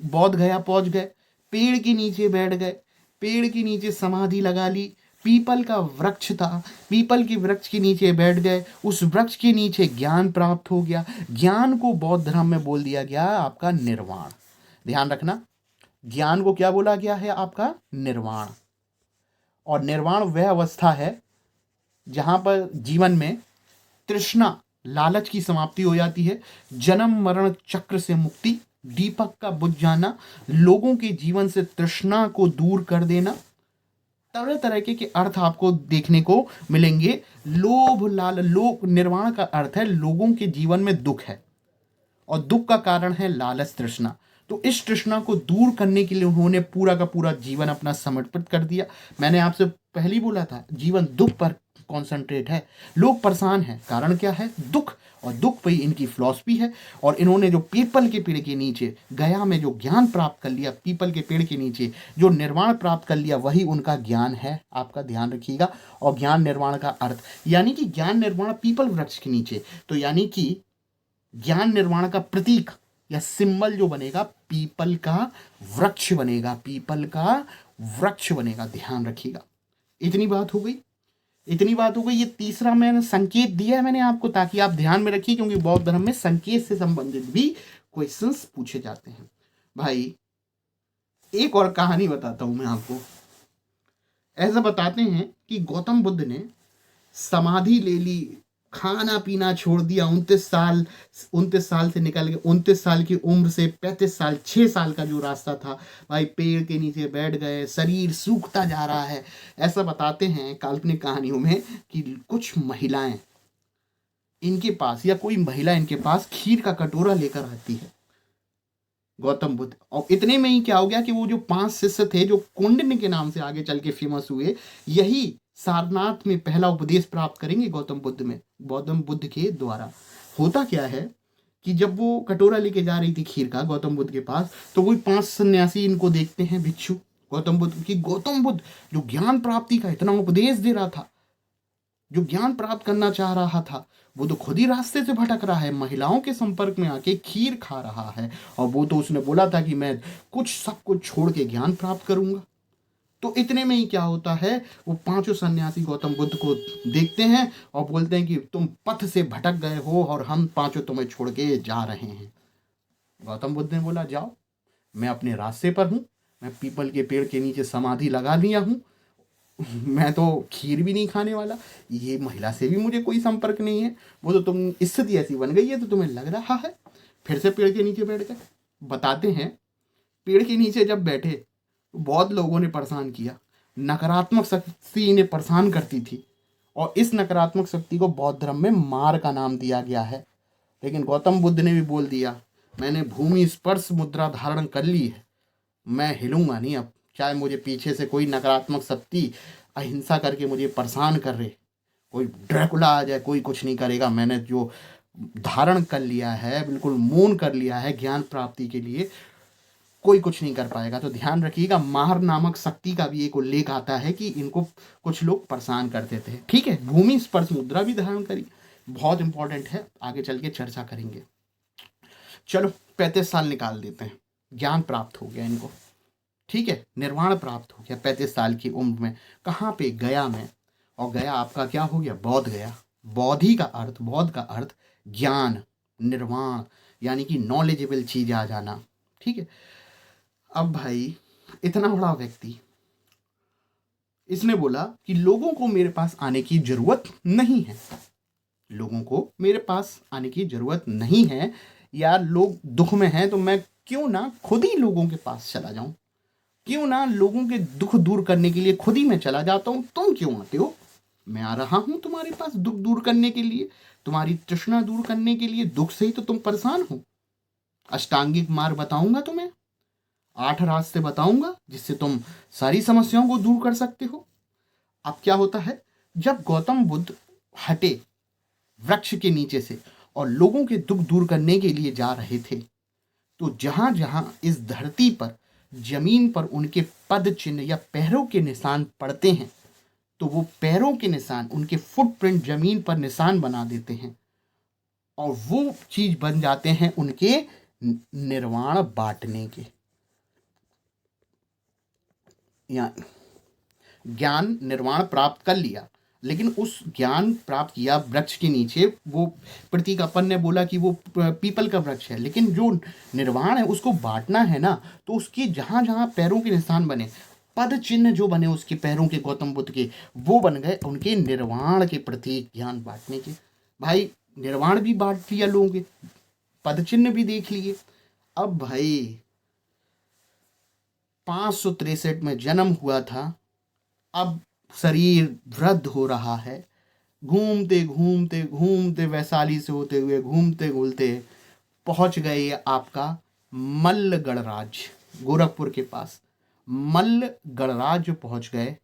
बौद्ध गया पहुंच गए, पेड़ के नीचे बैठ गए, पेड़ के नीचे समाधि लगा ली, पीपल का वृक्ष था, पीपल के वृक्ष के नीचे बैठ गए, उस वृक्ष के नीचे ज्ञान प्राप्त हो गया। ज्ञान को बौद्ध धर्म में बोल दिया गया आपका निर्वाण। ध्यान रखना, ज्ञान को क्या बोला गया है, आपका निर्वाण। और निर्वाण वह अवस्था है जहाँ पर जीवन में तृष्णा, लालच की समाप्ति हो जाती है, जन्म मरण चक्र से मुक्ति, दीपक का बुझ जाना, लोगों के जीवन से तृष्णा को दूर कर देना। तरह तरह के अर्थ आपको देखने को मिलेंगे। लोभ लाल लोक निर्वाण का अर्थ है लोगों के जीवन में दुख है और दुख का कारण है लालच, तृष्णा। तो इस तृष्णा को दूर करने के लिए उन्होंने पूरा का पूरा जीवन अपना समर्पित कर दिया। मैंने आपसे पहले ही बोला था जीवन दुख पर कॉन्सेंट्रेट है। लोग परेशान हैं, कारण क्या है? दुख। और दुख पे ही इनकी फिलॉसफी है। और इन्होंने जो पीपल के पेड़ के नीचे गया में जो ज्ञान प्राप्त कर लिया, पीपल के पेड़ के नीचे जो निर्वाण प्राप्त कर लिया, वही उनका ज्ञान है। आपका ध्यान रखिएगा। और ज्ञान निर्वाण का अर्थ यानी कि ज्ञान निर्वाण पीपल वृक्ष के नीचे, तो यानी कि ज्ञान निर्वाण का प्रतीक या सिंबल जो बनेगा पीपल का वृक्ष बनेगा, पीपल का वृक्ष बनेगा। ध्यान रखिएगा। इतनी बात हो गई, इतनी बात हो गई। ये तीसरा मैंने संकेत दिया है मैंने आपको, ताकि आप ध्यान में रखिए, क्योंकि बौद्ध धर्म में संकेत से संबंधित भी क्वेश्चंस पूछे जाते हैं। भाई एक और कहानी बताता हूं मैं आपको। ऐसा बताते हैं कि गौतम बुद्ध ने समाधि ले ली, खाना पीना छोड़ दिया, 29 साल से निकल के 29 साल की उम्र से 35 साल, 6 साल का जो रास्ता था, भाई पेड़ के नीचे बैठ गए, शरीर सूखता जा रहा है। ऐसा बताते हैं काल्पनिक कहानियों में कि कुछ महिलाएं इनके पास, या कोई महिला इनके पास खीर का कटोरा लेकर आती है गौतम बुद्ध। और इतने में ही क्या हो गया कि वो जो 5 शिष्य थे जो कौंडिन्य के नाम से आगे चल के फेमस हुए, यही सारनाथ में पहला उपदेश प्राप्त करेंगे गौतम बुद्ध के द्वारा। होता क्या है कि जब वो कटोरा लेके जा रही थी खीर का गौतम बुद्ध के पास, तो वही 5 सन्यासी इनको देखते हैं, भिक्षु गौतम बुद्ध जो ज्ञान प्राप्ति का इतना उपदेश दे रहा था, जो ज्ञान प्राप्त करना चाह रहा था, वो तो खुद ही रास्ते से भटक रहा है, महिलाओं के संपर्क में आके खीर खा रहा है। और वो तो उसने बोला था कि मैं सब कुछ छोड़ के ज्ञान प्राप्त करूंगा। तो इतने में ही क्या होता है, वो 5 सन्यासी गौतम बुद्ध को देखते हैं और बोलते हैं कि तुम पथ से भटक गए हो और हम 5 तुम्हें छोड़ के जा रहे हैं। गौतम बुद्ध ने बोला जाओ, मैं अपने रास्ते पर हूँ, मैं पीपल के पेड़ के नीचे समाधि लगा लिया हूँ, मैं तो खीर भी नहीं खाने वाला, ये महिला से भी मुझे कोई संपर्क नहीं है। वो तो तुम स्थिति ऐसी बन गई है तो तुम्हें लग रहा है। फिर से पेड़ के नीचे बैठ गए। बताते हैं पेड़ के नीचे जब बैठे, बहुत लोगों ने परेशान किया, नकारात्मक शक्ति इन्हें परेशान करती थी, और इस नकारात्मक शक्ति को बौद्ध धर्म में मार का नाम दिया गया है। लेकिन गौतम बुद्ध ने भी बोल दिया, मैंने भूमि स्पर्श मुद्रा धारण कर ली है, मैं हिलूंगा नहीं अब, चाहे मुझे पीछे से कोई नकारात्मक शक्ति अहिंसा करके मुझे परेशान कर रहे, कोई ड्रैकुला आ जाए, कोई कुछ नहीं करेगा। मैंने जो धारण कर लिया है, बिल्कुल मौन कर लिया है ज्ञान प्राप्ति के लिए, कोई कुछ नहीं कर पाएगा। तो ध्यान रखिएगा, माहर नामक शक्ति का भी एक उल्लेख आता है कि इनको कुछ लोग परेशान करते थे। ठीक है, भूमि स्पर्श मुद्रा भी धारण करी, बहुत इंपॉर्टेंट है, आगे चल के चर्चा करेंगे। चलो 35 साल निकाल देते हैं, ज्ञान प्राप्त हो गया इनको, ठीक है, निर्वाण प्राप्त हो गया 35 साल की उम्र में। कहाँ पे? गया में। और गया आपका क्या हो गया? बौद्ध गया। बौद्ध का अर्थ ज्ञान, निर्वाण, यानी कि नॉलेजेबल चीज आ जाना। ठीक है, अब भाई इतना बड़ा व्यक्ति, इसने बोला कि लोगों को मेरे पास आने की जरूरत नहीं है, लोगों को मेरे पास आने की जरूरत नहीं है, यार लोग दुख में हैं तो मैं क्यों ना खुद ही लोगों के पास चला जाऊं, क्यों ना लोगों के दुख दूर करने के लिए खुद ही मैं चला जाता हूं। तुम क्यों आते हो? मैं आ रहा हूं तुम्हारे पास दुख दूर करने के लिए, तुम्हारी तृष्णा दूर करने के लिए। दुख से ही तो तुम परेशान हो। अष्टांगिक मार्ग बताऊंगा तुम्हें, 8 रास्ते बताऊंगा जिससे तुम सारी समस्याओं को दूर कर सकते हो। अब क्या होता है, जब गौतम बुद्ध हटे वृक्ष के नीचे से और लोगों के दुख दूर करने के लिए जा रहे थे, तो जहां जहां इस धरती पर जमीन पर उनके पद चिन्ह या पैरों के निशान पड़ते हैं, तो वो पैरों के निशान, उनके फुटप्रिंट जमीन पर निशान बना देते हैं, और वो चीज बन जाते हैं उनके निर्वाण बांटने के, या ज्ञान निर्वाण प्राप्त कर लिया। लेकिन उस ज्ञान प्राप्त किया वृक्ष के नीचे, वो प्रतीक अपन ने बोला कि वो पीपल का वृक्ष है, लेकिन जो निर्वाण है उसको बांटना है ना, तो उसकी जहाँ जहाँ पैरों के निशान बने, पद चिन्ह जो बने उसके पैरों के, गौतम बुद्ध के, वो बन गए उनके निर्वाण के प्रतीक, ज्ञान बांटने के। भाई निर्वाण भी बांट लिया लोगों के, पद चिन्ह भी देख लिए। अब भाई 563 में जन्म हुआ था, अब शरीर वृद्ध हो रहा है, घूमते घूमते घूमते वैशाली से होते हुए घूमते घूमते पहुंच गए ये आपका मल्ल गणराज, गोरखपुर के पास मल्ल गणराज पहुंच गए।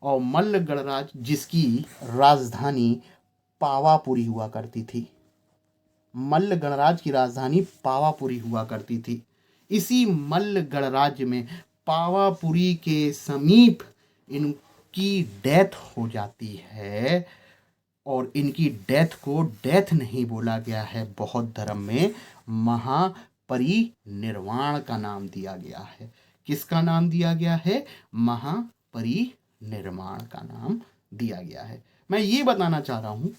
और मल्ल गणराज जिसकी राजधानी पावापुरी हुआ करती थी, मल्ल गणराज की राजधानी पावापुरी हुआ करती थी। इसी मल्ल गणराज्य में पावापुरी के समीप इनकी डेथ हो जाती है। और इनकी डेथ को डेथ नहीं बोला गया है, बौद्ध धर्म में महापरिनिर्वाण का नाम दिया गया है। किसका नाम दिया गया है? महापरिनिर्वाण का नाम दिया गया है। मैं ये बताना चाह रहा हूँ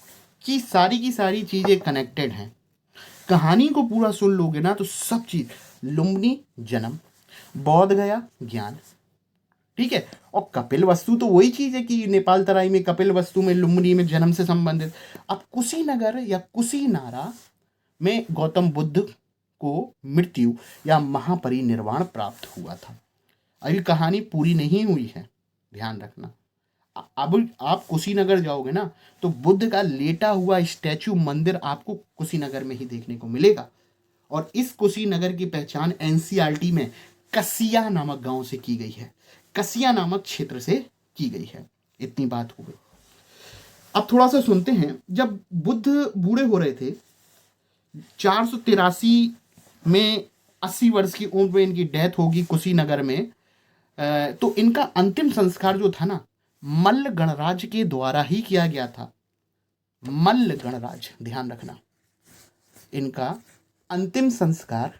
कि सारी की सारी चीज़ें कनेक्टेड हैं। कहानी को पूरा सुन लोगे ना तो सब चीज़, लुम्बिनी जन्म, बौद्ध गया ज्ञान, ठीक है। और कपिल वस्तु तो वही चीज है कि नेपाल तराई में कपिल वस्तु में लुम्बिनी में जन्म से संबंधित। अब कुशीनगर या कुशीनारा में गौतम बुद्ध को मृत्यु या महापरिनिर्वाण प्राप्त हुआ था। अभी कहानी पूरी नहीं हुई है, ध्यान रखना। अब आप कुशीनगर जाओगे ना तो बुद्ध का लेटा हुआ स्टैचू मंदिर आपको कुशीनगर में ही देखने को मिलेगा। और इस कुशीनगर की पहचान एनसीईआरटी में कसिया नामक गांव से की गई है, कसिया नामक क्षेत्र से की गई है। इतनी बात हो गई। अब थोड़ा सा सुनते हैं। जब बुद्ध बूढ़े हो रहे थे, 483 में 80 वर्ष की उम्र में इनकी डेथ होगी कुशीनगर में। तो इनका अंतिम संस्कार जो था ना, मल्ल गणराज के द्वारा ही किया गया था। मल्ल गणराज, ध्यान रखना, इनका अंतिम संस्कार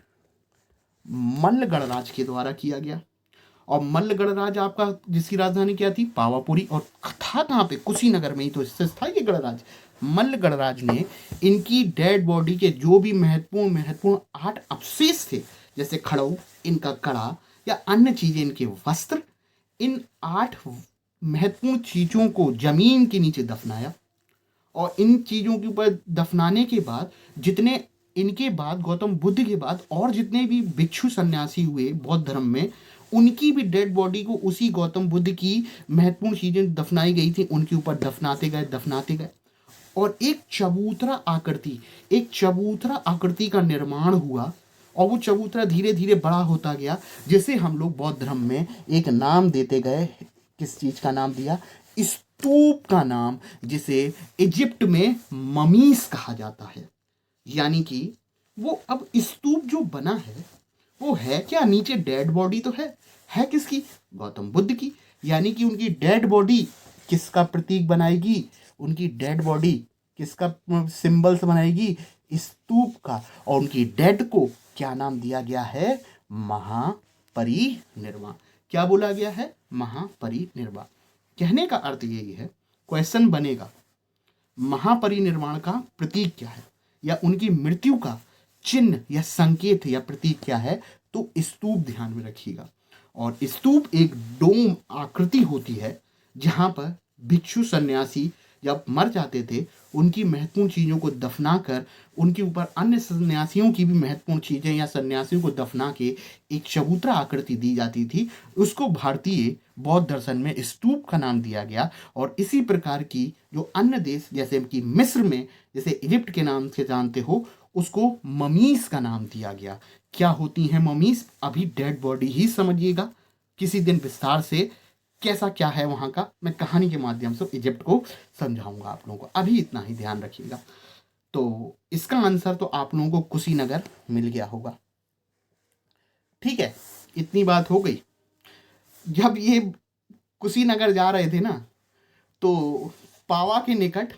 मल्ल गणराज के द्वारा किया गया। और मल्ल गणराज आपका जिसकी राजधानी क्या थी? पावापुरी। और था कहाँ पे? कुशीनगर में ही तो स्थित था ये गणराज। मल्ल गणराज ने इनकी डेड बॉडी के जो भी महत्वपूर्ण 8 अवशेष थे, जैसे खड़ऊ, इनका कड़ा या अन्य चीजें, इनके वस्त्र, इन 8 महत्वपूर्ण चीजों को जमीन के नीचे दफनाया। और इन चीजों के ऊपर दफनाने के बाद जितने इनके बाद गौतम बुद्ध के बाद और जितने भी भिक्षु सन्यासी हुए बौद्ध धर्म में, उनकी भी डेड बॉडी को उसी गौतम बुद्ध की महत्वपूर्ण चीजें दफनाई गई थी उनके ऊपर दफनाते गए। और एक चबूतरा आकृति का निर्माण हुआ। और वो चबूतरा धीरे धीरे बड़ा होता गया, जिसे हम लोग बौद्ध धर्म में एक नाम देते गए। किस चीज का नाम दिया? स्तूप का नाम, जिसे इजिप्ट में ममीस कहा जाता है। यानी कि वो अब स्तूप जो बना है वो है क्या? नीचे डेड बॉडी तो है किसकी? गौतम बुद्ध की। यानी कि उनकी डेड बॉडी किसका प्रतीक बनाएगी? उनकी डेड बॉडी किसका सिंबल्स बनाएगी? स्तूप का। और उनकी डेड को क्या नाम दिया गया है? महापरिनिर्वाण। क्या बोला गया है? महापरिनिर्वाण। कहने का अर्थ यही है, क्वेश्चन बनेगा, महापरिनिर्वाण का प्रतीक क्या है, या उनकी मृत्यु का चिन्ह या संकेत या प्रतीक क्या है? तो स्तूप ध्यान में रखिएगा। और स्तूप एक डोम आकृति होती है, जहां पर भिक्षु सन्यासी जब मर जाते थे, उनकी महत्वपूर्ण चीजों को दफना कर उनके ऊपर अन्य सन्यासियों की भी महत्वपूर्ण चीजें या सन्यासियों को दफना के एक चबूतरा आकृति दी जाती थी। उसको भारतीय बौद्ध दर्शन में स्तूप का नाम दिया गया। और इसी प्रकार की जो अन्य देश, जैसे कि मिस्र में जैसे इजिप्ट के नाम से जानते हो, उसको ममीस का नाम दिया गया। क्या होती हैं ममीस? अभी डेड बॉडी ही समझिएगा, किसी दिन विस्तार से कैसा क्या है वहाँ का मैं कहानी के माध्यम से इजिप्ट को समझाऊंगा आप लोगों को। अभी इतना ही ध्यान रखिएगा। तो इसका आंसर तो आप लोगों को कुशीनगर मिल गया होगा। ठीक है, इतनी बात हो गई। जब ये कुशीनगर जा रहे थे ना, तो पावा के निकट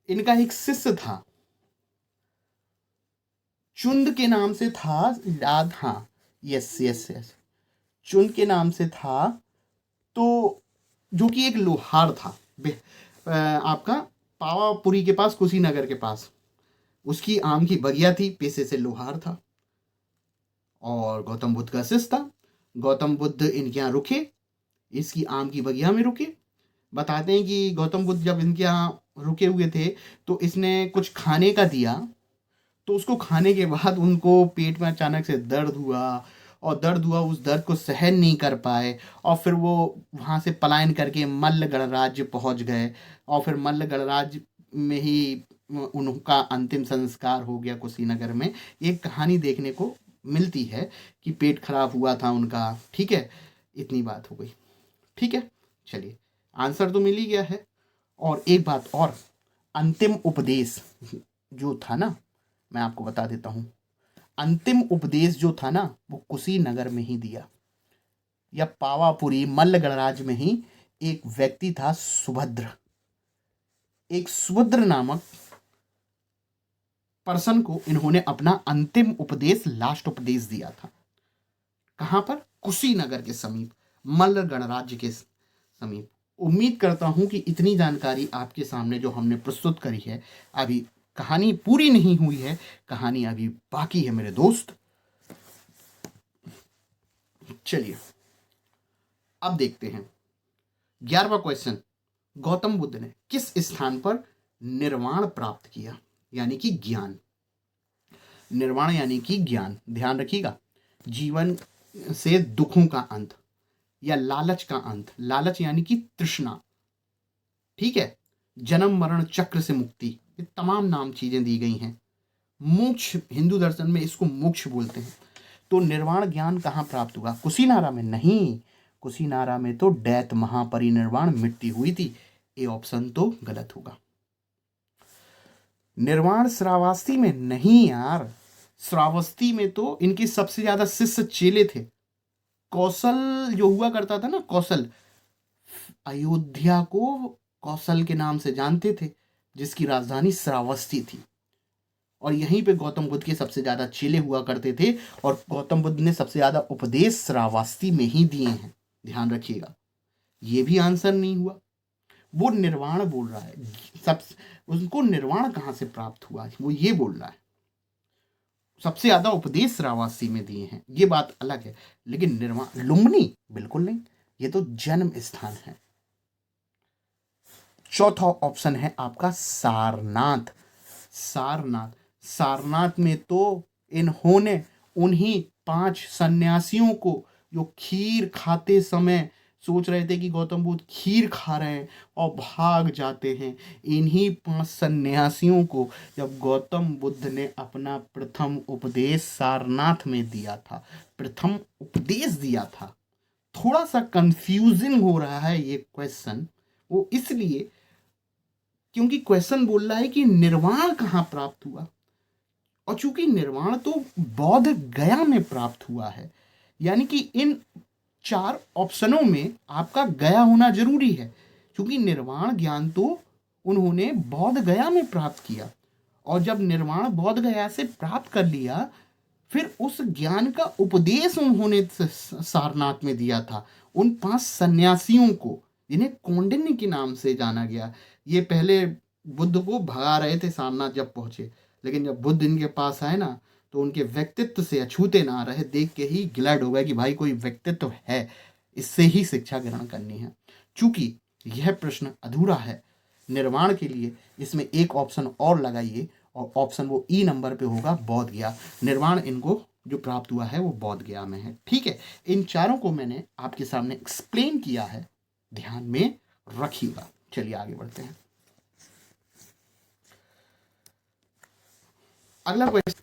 इनका एक शिष्य था, चुंद के नाम से था, याद? हाँ, यस, चुंद के नाम से था। तो जो कि एक लोहार था, आपका पावापुरी के पास, कुशीनगर के पास। उसकी आम की बगिया थी, पेशे से लोहार था और गौतम बुद्ध का शिष्य था। गौतम बुद्ध इनके यहाँ रुके, इसकी आम की बगिया में रुके। बताते हैं कि गौतम बुद्ध जब इनके यहाँ रुके हुए थे तो इसने कुछ खाने का दिया, तो उसको खाने के बाद उनको पेट में अचानक से दर्द हुआ, और दर्द हुआ, उस दर्द को सहन नहीं कर पाए, और फिर वो वहाँ से पलायन करके मल्ल गणराज्य पहुँच गए, और फिर मल्ल गणराज्य में ही उनका अंतिम संस्कार हो गया कुशीनगर में। एक कहानी देखने को मिलती है कि पेट खराब हुआ था उनका। ठीक है, इतनी बात हो गई। ठीक है, चलिए, आंसर तो मिल ही गया है। और एक बात और, अंतिम उपदेश जो था ना, मैं आपको बता देता हूँ, अंतिम उपदेश जो था ना वो कुशीनगर में ही दिया, या पावापुरी मल्ल गणराज्य में ही एक व्यक्ति था सुभद्र। एक सुभद्र नामक पर्सन को इन्होंने अपना अंतिम उपदेश, लास्ट उपदेश दिया था। कहां पर? कुशीनगर के समीप, मल्ल गणराज्य के समीप। उम्मीद करता हूं कि इतनी जानकारी आपके सामने जो हमने प्रस्तुत करी है, अभी कहानी पूरी नहीं हुई है, कहानी अभी बाकी है मेरे दोस्त। चलिए अब देखते हैं 11वां क्वेश्चन। गौतम बुद्ध ने किस स्थान पर निर्वाण प्राप्त किया, यानी कि ज्ञान। निर्वाण यानी कि ज्ञान, ध्यान रखिएगा, जीवन से दुखों का अंत या लालच का अंत। लालच यानी कि तृष्णा, ठीक है, जन्म मरण चक्र से मुक्ति, ये तमाम नाम चीजें दी गई हैं। मोक्ष, हिंदू दर्शन में इसको मोक्ष बोलते हैं। तो निर्वाण ज्ञान कहाँ प्राप्त हुआ? कुशीनारा में नहीं, कुशीनारा में तो डेथ, महापरिनिर्वाण, मृत्यु हुई थी। ये ऑप्शन तो गलत होगा। निर्वाण श्रावस्ती में नहीं यार, श्रावस्ती में तो इनके सबसे ज्यादा शिष्य चेले थे। कौशल जो हुआ करता था ना, कौशल, अयोध्या को कौशल के नाम से जानते थे, जिसकी राजधानी श्रावस्ती थी, और यहीं पे गौतम बुद्ध के सबसे ज्यादा चेले हुआ करते थे, और गौतम बुद्ध ने सबसे ज्यादा उपदेश श्रावस्ती में ही दिए हैं, ध्यान रखिएगा। ये भी आंसर नहीं हुआ। वो निर्वाण बोल रहा है, सब उनको निर्वाण कहां से प्राप्त हुआ वो ये बोल रहा है। सबसे ज्यादा उपदेश श्रावस्ती में दिए हैं, ये बात अलग है, लेकिन निर्वाण, लुम्बिनी बिल्कुल नहीं, ये तो जन्म स्थान है। चौथा ऑप्शन है आपका सारनाथ। सारनाथ, सारनाथ में तो इन्होंने उन्हीं 5 सन्यासियों को जो खीर खाते समय सोच रहे थे कि गौतम बुद्ध खीर खा रहे हैं और भाग जाते हैं, इन्हीं 5 सन्यासियों को जब गौतम बुद्ध ने अपना प्रथम उपदेश सारनाथ में दिया था, प्रथम उपदेश दिया था। थोड़ा सा कंफ्यूजिंग हो रहा है ये क्वेश्चन, वो इसलिए क्योंकि क्वेश्चन बोल रहा है कि निर्वाण कहाँ प्राप्त हुआ, और चूंकि निर्वाण तो बौद्ध गया में प्राप्त हुआ है, यानी कि इन 4 ऑप्शनों में आपका गया होना जरूरी है, क्योंकि निर्वाण ज्ञान तो उन्होंने बौद्ध गया में प्राप्त किया, और जब निर्वाण बौद्ध गया से प्राप्त कर लिया, फिर उस ज्ञान का उपदेश उन्होंने सारनाथ में दिया था उन 5 सन्यासियों को, जिन्हें कौंडिन्य के नाम से जाना गया। ये पहले बुद्ध को भगा रहे थे सारनाथ जब पहुंचे, लेकिन जब बुद्ध इनके पास आए ना, तो उनके व्यक्तित्व से अछूते ना रहे, देख के ही ग्लैड हो गए कि भाई कोई व्यक्तित्व है, इससे ही शिक्षा ग्रहण करनी है। चूंकि यह प्रश्न अधूरा है निर्वाण के लिए, इसमें एक ऑप्शन और लगाइए, और ऑप्शन वो ई नंबर पे होगा, बौद्ध गया। निर्वाण इनको जो प्राप्त हुआ है वो बौद्ध गया में है। ठीक है, इन चारों को मैंने आपके सामने एक्सप्लेन किया है, ध्यान में रखिएगा। चलिए आगे बढ़ते हैं। अगला क्वेश्चन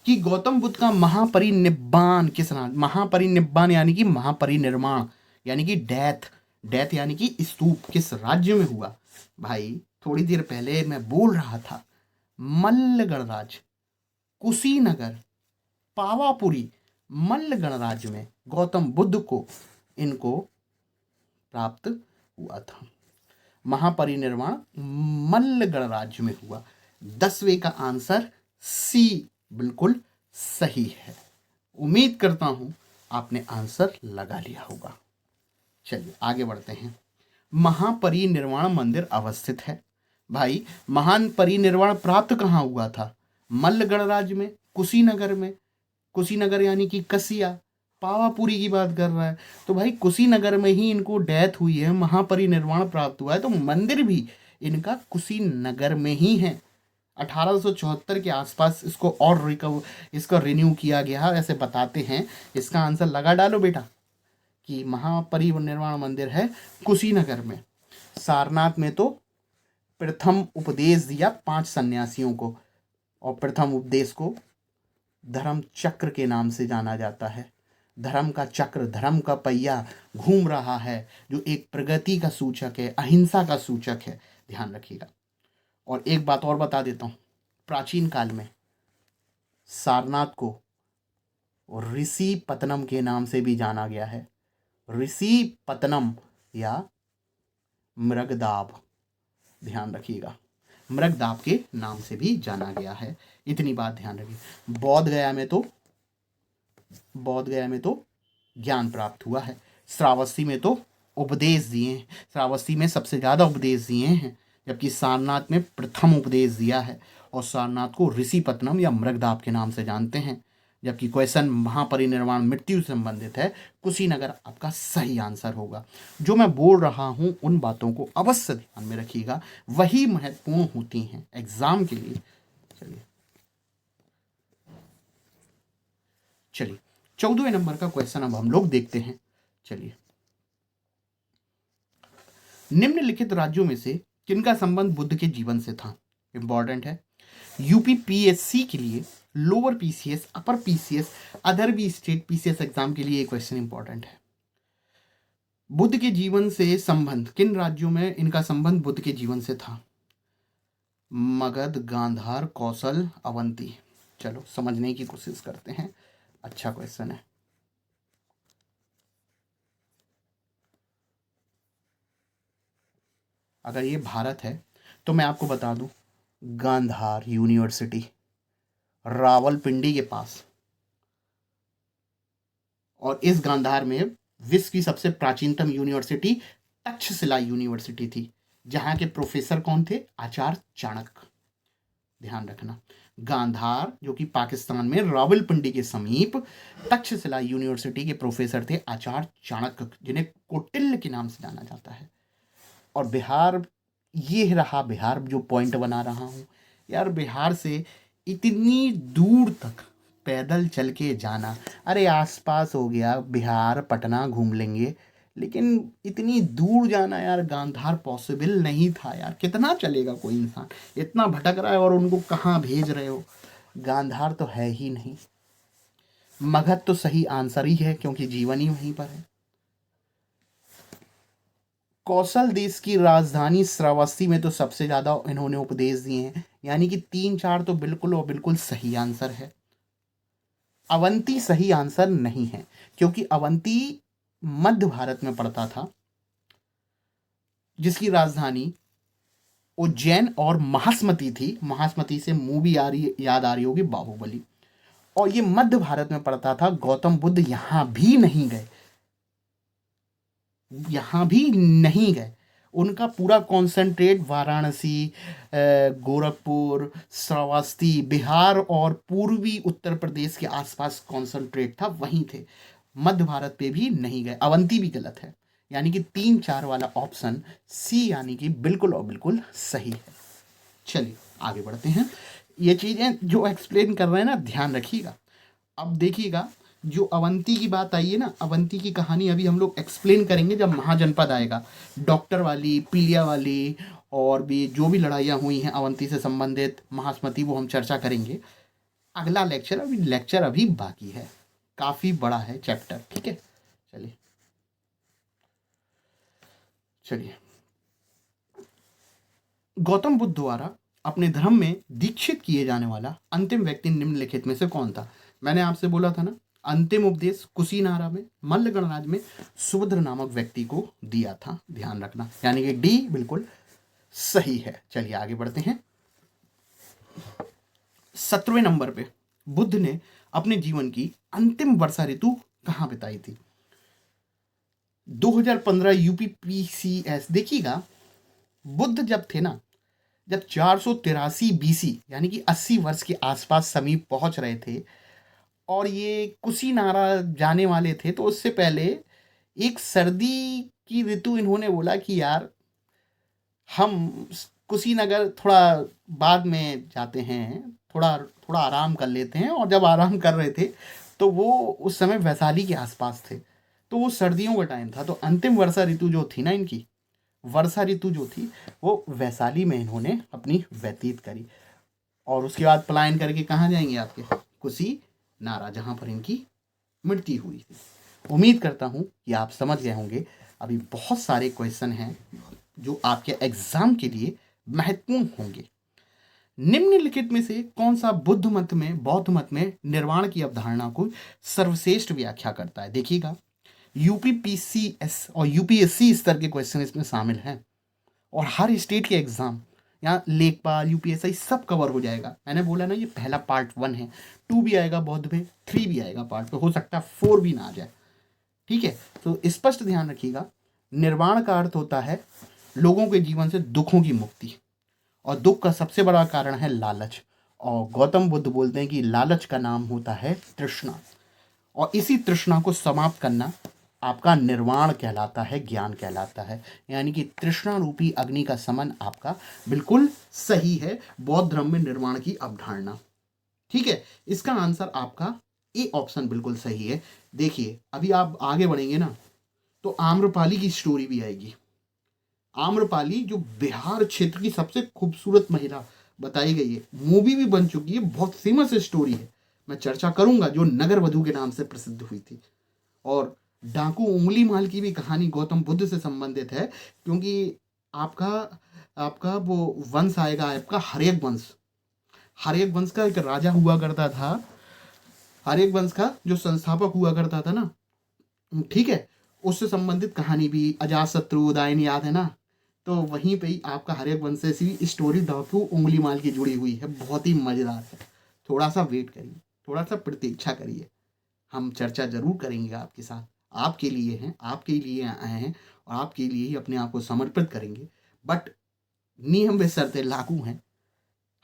कि गौतम बुद्ध का महापरिनिब्बान किस नाम, महापरिनिब्बान यानी कि महापरिनिर्वाण, यानी कि डेथ, डेथ यानी कि स्तूप, किस राज्य में हुआ? भाई थोड़ी देर पहले मैं बोल रहा था, मल्ल गणराज्य, कुशीनगर, पावापुरी, मल्ल गणराज्य में गौतम बुद्ध को इनको प्राप्त हुआ था। महापरिनिर्वाण मल्ल गणराज्य में हुआ। 10वें का आंसर सी बिल्कुल सही है। उम्मीद करता हूं आपने आंसर लगा लिया होगा। चलिए आगे बढ़ते हैं। महापरिनिर्वाण मंदिर अवस्थित है। भाई महान परिनिर्वाण प्राप्त कहाँ हुआ था? मल्ल गणराज्य में, कुशीनगर में। कुशीनगर यानी कि कसिया, पावापुरी की बात कर रहा है। तो भाई कुशीनगर में ही इनको डेथ हुई है, महापरिनिर्वाण प्राप्त हुआ है, तो मंदिर भी इनका कुशीनगर में ही है। 1874 के आसपास इसको और इसका रिन्यू किया गया, ऐसे बताते हैं। इसका आंसर लगा डालो बेटा कि महापरिनिर्वाण मंदिर है कुशीनगर में। सारनाथ में तो प्रथम उपदेश दिया 5 सन्यासियों को, और प्रथम उपदेश को धर्म चक्र के नाम से जाना जाता है। धर्म का चक्र, धर्म का पहिया घूम रहा है, जो एक प्रगति का सूचक है, अहिंसा का सूचक है, ध्यान रखिएगा। और एक बात और बता देता हूँ, प्राचीन काल में सारनाथ को ऋषि पतनम के नाम से भी जाना गया है। ऋषि पतनम या मृगदाब, ध्यान रखिएगा, मृगदाब के नाम से भी जाना गया है। इतनी बात ध्यान रखिए। बौद्ध गया में तो ज्ञान प्राप्त हुआ है। श्रावस्ती में तो उपदेश दिए हैं, श्रावस्ती में सबसे ज़्यादा उपदेश दिए हैं, जबकि सारनाथ में प्रथम उपदेश दिया है। और सारनाथ को ऋषि पतनम या मृगदाब के नाम से जानते हैं। जबकि क्वेश्चन महापरिनिर्वाण मृत्यु से संबंधित है, कुशीनगर आपका सही आंसर होगा। जो मैं बोल रहा हूँ उन बातों को अवश्य ध्यान में रखिएगा, वही महत्वपूर्ण होती हैं एग्जाम के लिए। चलिए 14वें नंबर का क्वेश्चन अब हम लोग देखते हैं। चलिए, निम्नलिखित राज्यों में से किनका संबंध बुद्ध के जीवन से था? इंपॉर्टेंट है। यूपीपीएससी के लिए, lower PCS, upper PCS, other भी स्टेट पीसीएस एग्जाम के लिए ये क्वेश्चन इंपॉर्टेंट है। बुद्ध के जीवन से संबंध, किन राज्यों में इनका संबंध बुद्ध के जीवन से था? मगध, गांधार, कौशल, अवंती। चलो समझने की कोशिश करते हैं। अच्छा क्वेश्चन है। अगर ये भारत है तो मैं आपको बता दूं, गांधार यूनिवर्सिटी रावलपिंडी के पास, और इस गांधार में विश्व की सबसे प्राचीनतम यूनिवर्सिटी तक्षशिला यूनिवर्सिटी थी, जहां के प्रोफेसर कौन थे? आचार्य चाणक्य। ध्यान रखना, गांधार जो कि पाकिस्तान में रावलपिंडी के समीप, तक्षशिला यूनिवर्सिटी के प्रोफेसर थे आचार्य चाणक्य, जिन्हें कौटिल्य के नाम से जाना जाता है। और बिहार, ये रहा बिहार जो पॉइंट बना रहा हूँ यार, बिहार से इतनी दूर तक पैदल चल के जाना, अरे आसपास हो गया बिहार, पटना घूम लेंगे, लेकिन इतनी दूर जाना यार, गांधार पॉसिबल नहीं था यार। कितना चलेगा कोई इंसान, इतना भटक रहा है और उनको कहाँ भेज रहे हो? गांधार तो है ही नहीं। मगध तो सही आंसर ही है, क्योंकि जीवन ही वहीं पर है। कौशल देश की राजधानी श्रावस्ती में तो सबसे ज़्यादा इन्होंने उपदेश दिए हैं, यानी कि 3-4 तो बिल्कुल और बिल्कुल सही आंसर है। अवंती सही आंसर नहीं है, क्योंकि अवंती मध्य भारत में पड़ता था, जिसकी राजधानी उज्जैन और महास्मती थी। महास्मती से मूवी याद आ रही होगी, बाहुबली। और ये मध्य भारत में पड़ता था। गौतम बुद्ध यहाँ भी नहीं गए, यहाँ भी नहीं गए। उनका पूरा कॉन्सेंट्रेट वाराणसी, गोरखपुर, श्रावस्ती, बिहार और पूर्वी उत्तर प्रदेश के आसपास कॉन्सेंट्रेट था, वहीं थे। मध्य भारत पे भी नहीं गए। अवंती भी गलत है, यानी कि 3-4 वाला ऑप्शन सी यानी कि बिल्कुल और बिल्कुल सही है। चलिए आगे बढ़ते हैं। ये चीज़ें जो एक्सप्लेन कर रहे हैं ना, ध्यान रखिएगा। अब देखिएगा, जो अवंती की बात आई है ना, अवंती की कहानी अभी हम लोग एक्सप्लेन करेंगे जब महाजनपद आएगा। डॉक्टर वाली, पीलिया वाली, और भी जो भी लड़ाइयाँ हुई हैं अवंती से संबंधित, महास्मृति, वो हम चर्चा करेंगे अगला लेक्चर। अभी लेक्चर अभी बाकी है, काफ़ी बड़ा है चैप्टर, ठीक है। चलिए, गौतम बुद्ध द्वारा अपने धर्म में दीक्षित किए जाने वाला अंतिम व्यक्ति निम्नलिखित में से कौन था? मैंने आपसे बोला था ना, अंतिम उपदेश कुशीनारा में, मल्ल गणराज्य में सुभद्र नामक व्यक्ति को दिया था, ध्यान रखना, यानी कि डी बिल्कुल सही है। चलिए आगे बढ़ते हैं। 17वें नंबर पे बुद्ध ने अपने जीवन की अंतिम वर्षा ऋतु कहाँ बिताई थी? 2015 यूपीपीसीएस। देखिएगा, बुद्ध जब थे ना, जब 483 बीसी यानी कि 80 वर्ष के आसपास समीप पहुंच रहे थे, और ये कुशीनारा जाने वाले थे, तो उससे पहले एक सर्दी की ऋतु इन्होंने बोला कि यार हम कुशीनगर थोड़ा बाद में जाते हैं, थोड़ा थोड़ा आराम कर लेते हैं। और जब आराम कर रहे थे तो वो उस समय वैशाली के आसपास थे, तो वो सर्दियों का टाइम था। तो अंतिम वर्षा ऋतु जो थी ना इनकी, वर्षा ऋतु जो थी वो वैशाली में इन्होंने अपनी व्यतीत करी। और उसके बाद पलायन करके कहाँ जाएंगे आपके, कुशीनारा, जहाँ पर इनकी मृत्यु हुई थी। उम्मीद करता हूँ कि आप समझ गए होंगे। अभी बहुत सारे क्वेश्चन हैं जो आपके एग्जाम के लिए महत्वपूर्ण होंगे। निम्नलिखित में से कौन सा बौद्ध मत में निर्वाण की अवधारणा को सर्वश्रेष्ठ व्याख्या करता है? देखिएगा, यूपीपीसीएस और यूपीएससी स्तर के क्वेश्चन इसमें शामिल हैं, और हर स्टेट के एग्जाम, यहाँ लेखपाल, यूपीएससी सब कवर हो जाएगा। मैंने बोला ना, ये पहला पार्ट 1 है, 2 भी आएगा बौद्ध में, 3 भी आएगा पार्ट पे, हो सकता है 4 भी ना आ जाए। ठीक है, तो स्पष्ट ध्यान रखिएगा। निर्वाण का अर्थ होता है लोगों के जीवन से दुखों की मुक्ति, और दुख का सबसे बड़ा कारण है लालच। और गौतम बुद्ध बोलते हैं कि लालच का नाम होता है तृष्णा, और इसी तृष्णा को समाप्त करना आपका निर्वाण कहलाता है, ज्ञान कहलाता है। यानी कि तृष्णा रूपी अग्नि का समन आपका बिल्कुल सही है बौद्ध धर्म में निर्वाण की अवधारणा। ठीक है, इसका आंसर आपका ए ऑप्शन बिल्कुल सही है। देखिए, अभी आप आगे बढ़ेंगे ना तो आम्रपाली की स्टोरी भी आएगी। आम्रपाली जो बिहार क्षेत्र की सबसे खूबसूरत महिला बताई गई है, मूवी भी बन चुकी है, बहुत फेमस स्टोरी है। मैं चर्चा करूंगा, जो नगर वधु के नाम से प्रसिद्ध हुई थी। और डाकू उंगली माल की भी कहानी गौतम बुद्ध से संबंधित है, क्योंकि आपका आपका वो वंश आएगा, आपका हर्यक वंश। हर्यक वंश का एक राजा हुआ करता था, हर्यक वंश का जो संस्थापक हुआ करता था ना, ठीक है, उससे संबंधित कहानी भी अजातशत्रु उदयन याद है ना, तो वहीं पे ही आपका हर्यक वंश से भी स्टोरी डाकू उंगली माल की जुड़ी हुई है, बहुत ही मजेदार है। थोड़ा सा वेट करिए, थोड़ा सा प्रतीक्षा करिए, हम चर्चा जरूर करेंगे आपके साथ। आपके लिए हैं, आपके लिए आए हैं, और आपके लिए ही अपने आप को समर्पित करेंगे। बट नियम व शर्तें लागू हैं।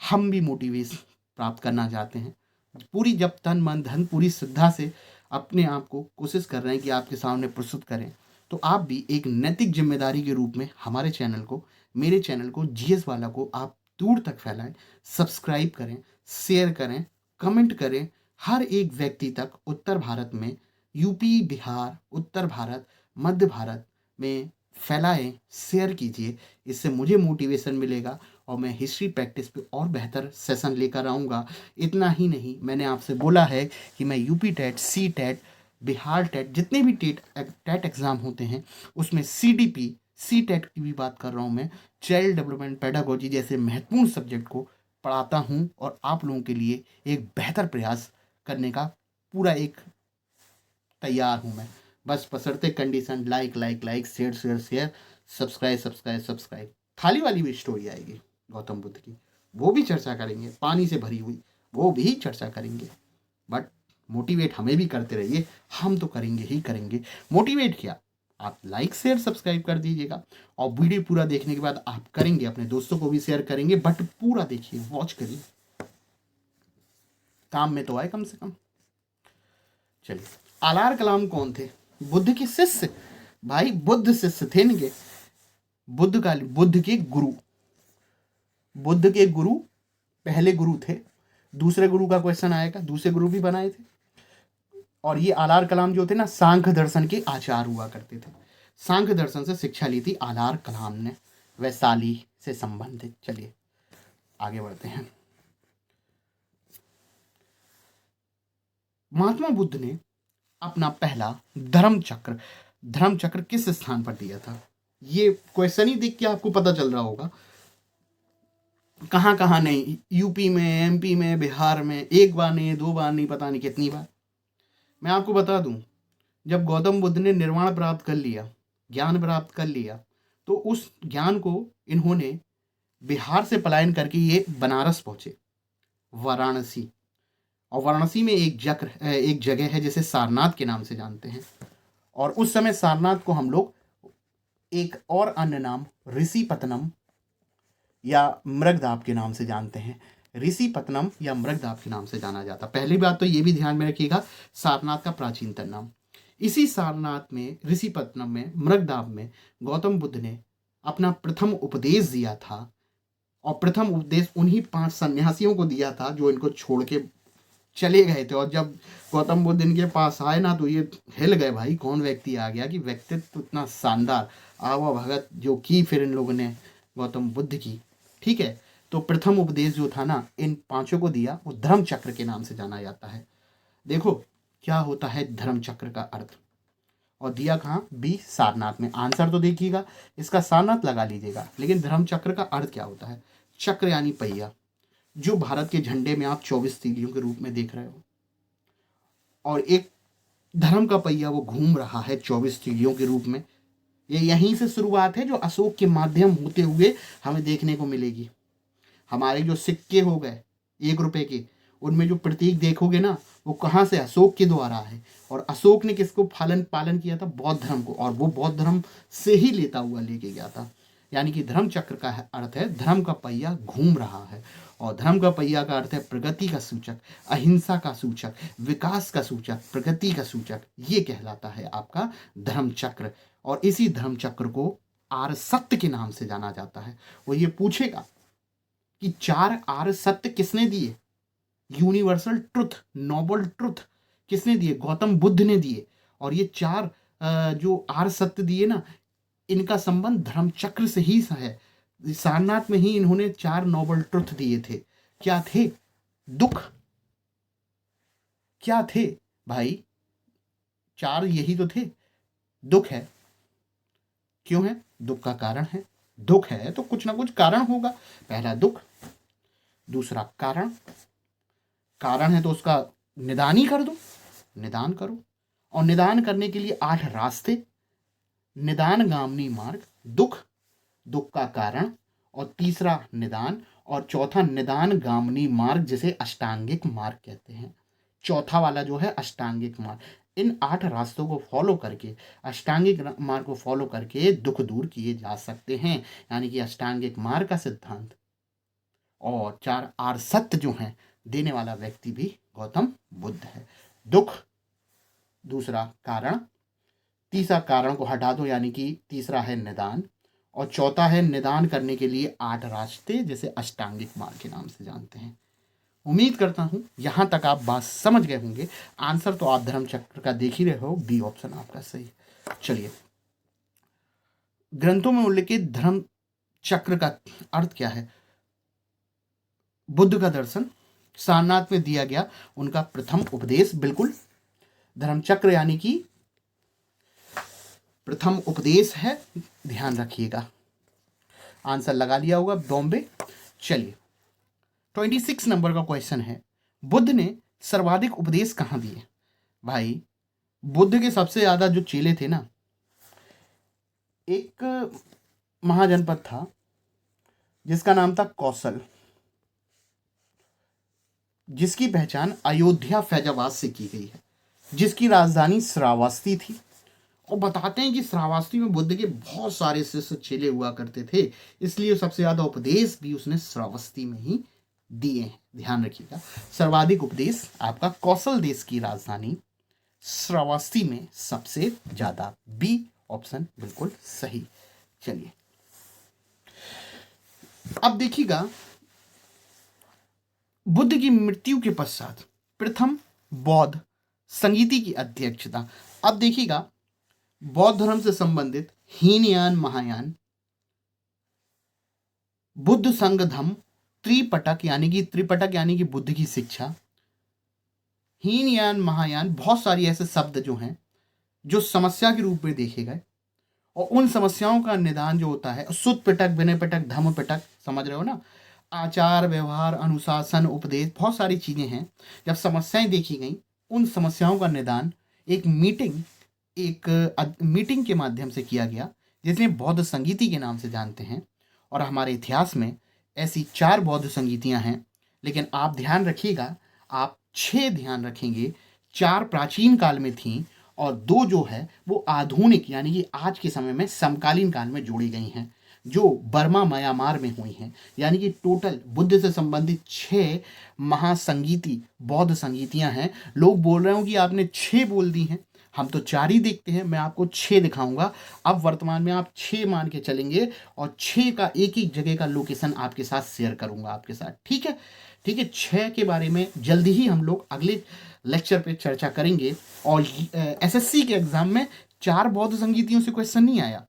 हम भी मोटिवेशन प्राप्त करना चाहते हैं, पूरी जब तन मन धन पूरी श्रद्धा से अपने आप को कोशिश कर रहे हैं कि आपके सामने प्रस्तुत करें, तो आप भी एक नैतिक जिम्मेदारी के रूप में हमारे चैनल को, मेरे चैनल को, जीएस वाला को आप दूर तक फैलाएं, सब्सक्राइब करें, शेयर करें, कमेंट करें। हर एक व्यक्ति तक उत्तर भारत में, यूपी, बिहार, उत्तर भारत, मध्य भारत में फैलाएं, शेयर कीजिए। इससे मुझे मोटिवेशन मिलेगा और मैं हिस्ट्री प्रैक्टिस पे और बेहतर सेशन लेकर आऊँगा। इतना ही नहीं, मैंने आपसे बोला है कि मैं UP TET, C TET, Bihar TET, जितने भी टेट एग्ज़ाम होते हैं उसमें सीडीपी, सी टेट की भी बात कर रहा हूँ मैं, चाइल्ड डेवलपमेंट पेडागोजी जैसे महत्वपूर्ण सब्जेक्ट को पढ़ाता हूँ, और आप लोगों के लिए एक बेहतर प्रयास करने का पूरा एक तैयार हूँ मैं। बस बशर्ते condition like like like, share share share, subscribe subscribe subscribe. थाली वाली भी स्टोरी आएगी गौतम बुद्ध की, वो भी चर्चा करेंगे, पानी से भरी हुई, वो भी चर्चा करेंगे। बट मोटिवेट हमें भी करते रहिए, हम तो करेंगे ही करेंगे। मोटिवेट किया, आप लाइक शेयर सब्सक्राइब कर दीजिएगा, और वीडियो पूरा देखने के बाद आप करेंगे, अपने दोस्तों को भी शेयर करेंगे, बट पूरा देखिए, वॉच करिए, काम में तो आए कम से कम। चलिए, आलार कलाम कौन थे? बुद्ध के शिष्य, भाई बुद्ध शिष्य थे इनके, बुद्ध के गुरु, बुद्ध के गुरु, पहले गुरु थे। दूसरे गुरु का क्वेश्चन आएगा, दूसरे गुरु भी बनाए थे। और ये आलार कलाम जो थे ना, सांख्य दर्शन के आचार्य हुआ करते थे। सांख्य दर्शन से शिक्षा ली थी आलार कलाम ने, वैशाली से संबंधित। चलिए आगे बढ़ते हैं। महात्मा बुद्ध ने अपना पहला धर्म चक्र किस स्थान पर दिया था? ये क्वेश्चन ही देख के आपको पता चल रहा होगा कहाँ कहाँ नहीं, यूपी में, एमपी में, बिहार में, एक बार नहीं, 2 बार नहीं, पता नहीं कितनी बार। मैं आपको बता दूं, जब गौतम बुद्ध ने निर्वाण प्राप्त कर लिया, ज्ञान प्राप्त कर लिया, तो उस ज्ञान को इन्होंने बिहार से पलायन करके ये बनारस पहुंचे, वाराणसी। और वाराणसी में एक जगह है जिसे सारनाथ के नाम से जानते हैं, और उस समय सारनाथ को हम लोग एक और अन्य नाम ऋषिपतनम या मृगदाब के नाम से जानते हैं। ऋषिपत्नम या मृगदाब के नाम से जाना जाता। पहली बात तो ये भी ध्यान में रखिएगा, सारनाथ का प्राचीनतम नाम। इसी सारनाथ में, ऋषिपत्नम में, मृगदाब में गौतम बुद्ध ने अपना प्रथम उपदेश दिया था। और प्रथम उपदेश उन्हीं 5 सन्यासियों को दिया था जो इनको छोड़ के चले गए थे। और जब गौतम बुद्ध इनके पास आए ना, तो ये हिल गए, भाई कौन व्यक्ति आ गया, कि व्यक्तित्व इतना शानदार, आवा भगत जो की फिर इन लोगों ने गौतम बुद्ध की। ठीक है, तो प्रथम उपदेश जो था ना इन 5 को दिया, वो धर्म चक्र के नाम से जाना जाता है। देखो क्या होता है धर्म चक्र का अर्थ, और दिया कहाँ, बी सारनाथ में। आंसर तो देखिएगा, इसका सारनाथ लगा लीजिएगा, लेकिन धर्म चक्र का अर्थ क्या होता है। चक्र यानी पहिया, जो भारत के झंडे में आप 24 तीलियों के रूप में देख रहे हो, और एक धर्म का पहिया वो घूम रहा है 24 तीलियों के रूप में। ये यहीं से शुरुआत है जो अशोक के माध्यम होते हुए हमें देखने को मिलेगी। हमारे जो सिक्के हो गए 1 रुपए के, उनमें जो प्रतीक देखोगे ना, वो कहाँ से, अशोक के द्वारा है। और अशोक ने किसको पालन किया था, बौद्ध धर्म को, और वो बौद्ध धर्म से ही लेता हुआ लेके गया था। यानी कि धर्म चक्र का अर्थ है धर्म का पहिया घूम रहा है, और धर्म का पहिया का अर्थ है प्रगति का सूचक, अहिंसा का सूचक, विकास का सूचक, प्रगति का सूचक। ये कहलाता है आपका धर्म चक्र। और इसी धर्म चक्र को आर्य सत्य के नाम से जाना जाता है। वो ये पूछेगा कि 4 आर्य सत्य किसने दिए, यूनिवर्सल ट्रुथ, नोबल ट्रुथ किसने दिए, गौतम बुद्ध ने दिए। और ये 4 जो आर्य सत्य दिए ना, इनका संबंध धर्म चक्र से ही है। सारनाथ में ही इन्होंने 4 नोबल ट्रुथ दिए थे। क्या थे, दुख, क्या थे भाई, 4 यही तो थे। दुख है, क्यों है, दुख का कारण है, दुख है तो कुछ ना कुछ कारण होगा। पहला दुख, दूसरा कारण, कारण है तो उसका निदान ही कर दो, निदान करो। और निदान करने के लिए 8 रास्ते, निदान गामनी मार्ग, दुख, दुख का कारण, और तीसरा निदान, और चौथा निदान गामनी मार्ग, जिसे अष्टांगिक मार्ग कहते हैं। चौथा वाला जो है अष्टांगिक मार्ग। इन 8 रास्तों को फॉलो करके, अष्टांगिक मार्ग को फॉलो करके दुख दूर किए जा सकते हैं। यानी कि अष्टांगिक मार्ग का सिद्धांत और 4 आर्य सत्य जो हैं देने वाला व्यक्ति भी गौतम बुद्ध है। दुख, दूसरा कारण, तीसरा कारण को हटा दो, यानी कि तीसरा है निदान, और चौथा है निदान करने के लिए 8 रास्ते, जिसे अष्टांगिक मार्ग के नाम से जानते हैं। उम्मीद करता हूं यहां तक आप बात समझ गए होंगे। आंसर तो आप धर्म चक्र का देख ही रहे हो, बी ऑप्शन आपका सही। चलिए, ग्रंथों में उल्लिखित धर्म चक्र का अर्थ क्या है। बुद्ध का दर्शन, सारनाथ में दिया गया उनका प्रथम उपदेश, बिल्कुल धर्म चक्र यानी कि प्रथम उपदेश है, ध्यान रखिएगा। आंसर लगा लिया होगा, बॉम्बे। चलिए, 26 नंबर का क्वेश्चन है, बुद्ध ने सर्वाधिक उपदेश कहाँ दिए। भाई बुद्ध के सबसे ज्यादा जो चेले थे ना, एक महाजनपद था जिसका नाम था कौशल, जिसकी पहचान अयोध्या फैजाबाद से की गई है, जिसकी राजधानी श्रावस्ती थी। और बताते हैं कि श्रावस्ती में बुद्ध के बहुत सारे शिष्य चेले हुआ करते थे, इसलिए सबसे ज्यादा उपदेश भी उसने श्रावस्ती में ही दिए हैं। ध्यान रखिएगा, सर्वाधिक उपदेश आपका कौशल देश की राजधानी श्रावस्ती में सबसे ज्यादा, बी ऑप्शन बिल्कुल सही। चलिए, अब देखिएगा, बुद्ध की मृत्यु के पश्चात प्रथम बौद्ध संगीति की अध्यक्षता। अब देखिएगा, बौद्ध धर्म से संबंधित हीनयान, महायान, बुद्ध संगधम, त्रिपटक यानी कि बुद्ध की शिक्षा, हीनयान, महायान, बहुत सारी ऐसे शब्द जो हैं जो समस्या के रूप में देखे गए, और उन समस्याओं का निदान जो होता है, सुत पिटक, विनय पिटक, धम्म पिटक, समझ रहे हो ना, आचार, व्यवहार, अनुशासन, उपदेश, बहुत सारी चीजें हैं। जब समस्याएं देखी गई, उन समस्याओं का निदान एक मीटिंग के माध्यम से किया गया, जिसमें बौद्ध संगीति के नाम से जानते हैं। और हमारे इतिहास में ऐसी 4 बौद्ध संगीतियां हैं, लेकिन आप ध्यान रखिएगा, आप 6 ध्यान रखेंगे, 4 प्राचीन काल में थीं और 2 जो है वो आधुनिक यानी कि आज के समय में समकालीन काल में जोड़ी गई हैं। जो बर्मा म्यांमार में हुई हैं, यानी कि टोटल बुद्ध से संबंधित 6 महासंगीति बौद्ध संगीतियां हैं। लोग बोल रहे हो कि आपने 6 बोल दी हैं, हम तो 4 ही देखते हैं, मैं आपको 6 दिखाऊंगा। अब वर्तमान में आप 6 मान के चलेंगे और 6 का एक एक जगह का लोकेशन आपके साथ शेयर करूंगा आपके साथ, ठीक है। ठीक है, 6 के बारे में जल्दी ही हम लोग अगले लेक्चर पे चर्चा करेंगे। और एसएससी के एग्जाम में 4 बौद्ध संगीतियों से क्वेश्चन नहीं आया,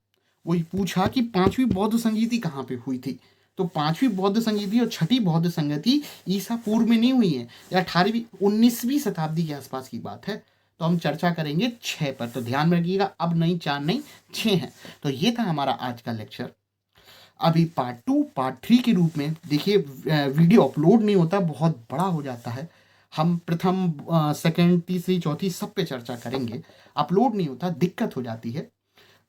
वही पूछा कि 5वीं बौद्ध संगीति कहाँ पे हुई थी। तो 5वीं बौद्ध संगीति और 6ठी बौद्ध संगीति ईसा पूर्व में नहीं हुई है, या 18वीं 19वीं शताब्दी के आसपास की बात है। तो हम चर्चा करेंगे 6 पर, तो ध्यान में रखिएगा, अब नहीं 4 नहीं 6 हैं। तो ये था हमारा आज का लेक्चर। अभी पार्ट 2 पार्ट 3 के रूप में देखिए, वीडियो अपलोड नहीं होता, बहुत बड़ा हो जाता है। हम प्रथम सेकंड तीसरी चौथी सब पे चर्चा करेंगे, अपलोड नहीं होता, दिक्कत हो जाती है।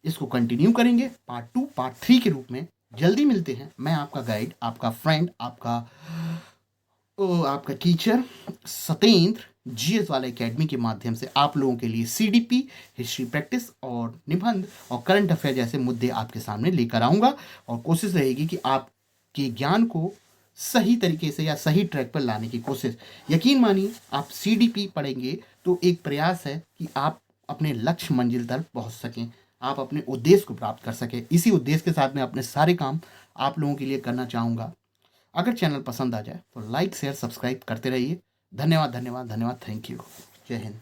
इसको कंटिन्यू करेंगे पार्ट 2 पार्ट 3 के रूप में। जल्दी मिलते हैं। मैं आपका गाइड, आपका फ्रेंड, आपका टीचर सत्येंद्र जीएस वाला एकेडमी के माध्यम से आप लोगों के लिए सीडीपी, हिस्ट्री प्रैक्टिस और निबंध और करंट अफेयर जैसे मुद्दे आपके सामने लेकर आऊँगा। और कोशिश रहेगी कि आपके ज्ञान को सही तरीके से या सही ट्रैक पर लाने की कोशिश। यकीन मानिए, आप सीडीपी पढ़ेंगे तो एक प्रयास है कि आप अपने लक्ष्य मंजिल तक पहुँच सकें, आप अपने उद्देश्य को प्राप्त कर सकें। इसी उद्देश्य के साथ मैं अपने सारे काम आप लोगों के लिए करना चाहूँगा। अगर चैनल पसंद आ जाए तो लाइक शेयर सब्सक्राइब करते रहिए। धन्यवाद धन्यवाद धन्यवाद, थैंक यू, जय हिंद।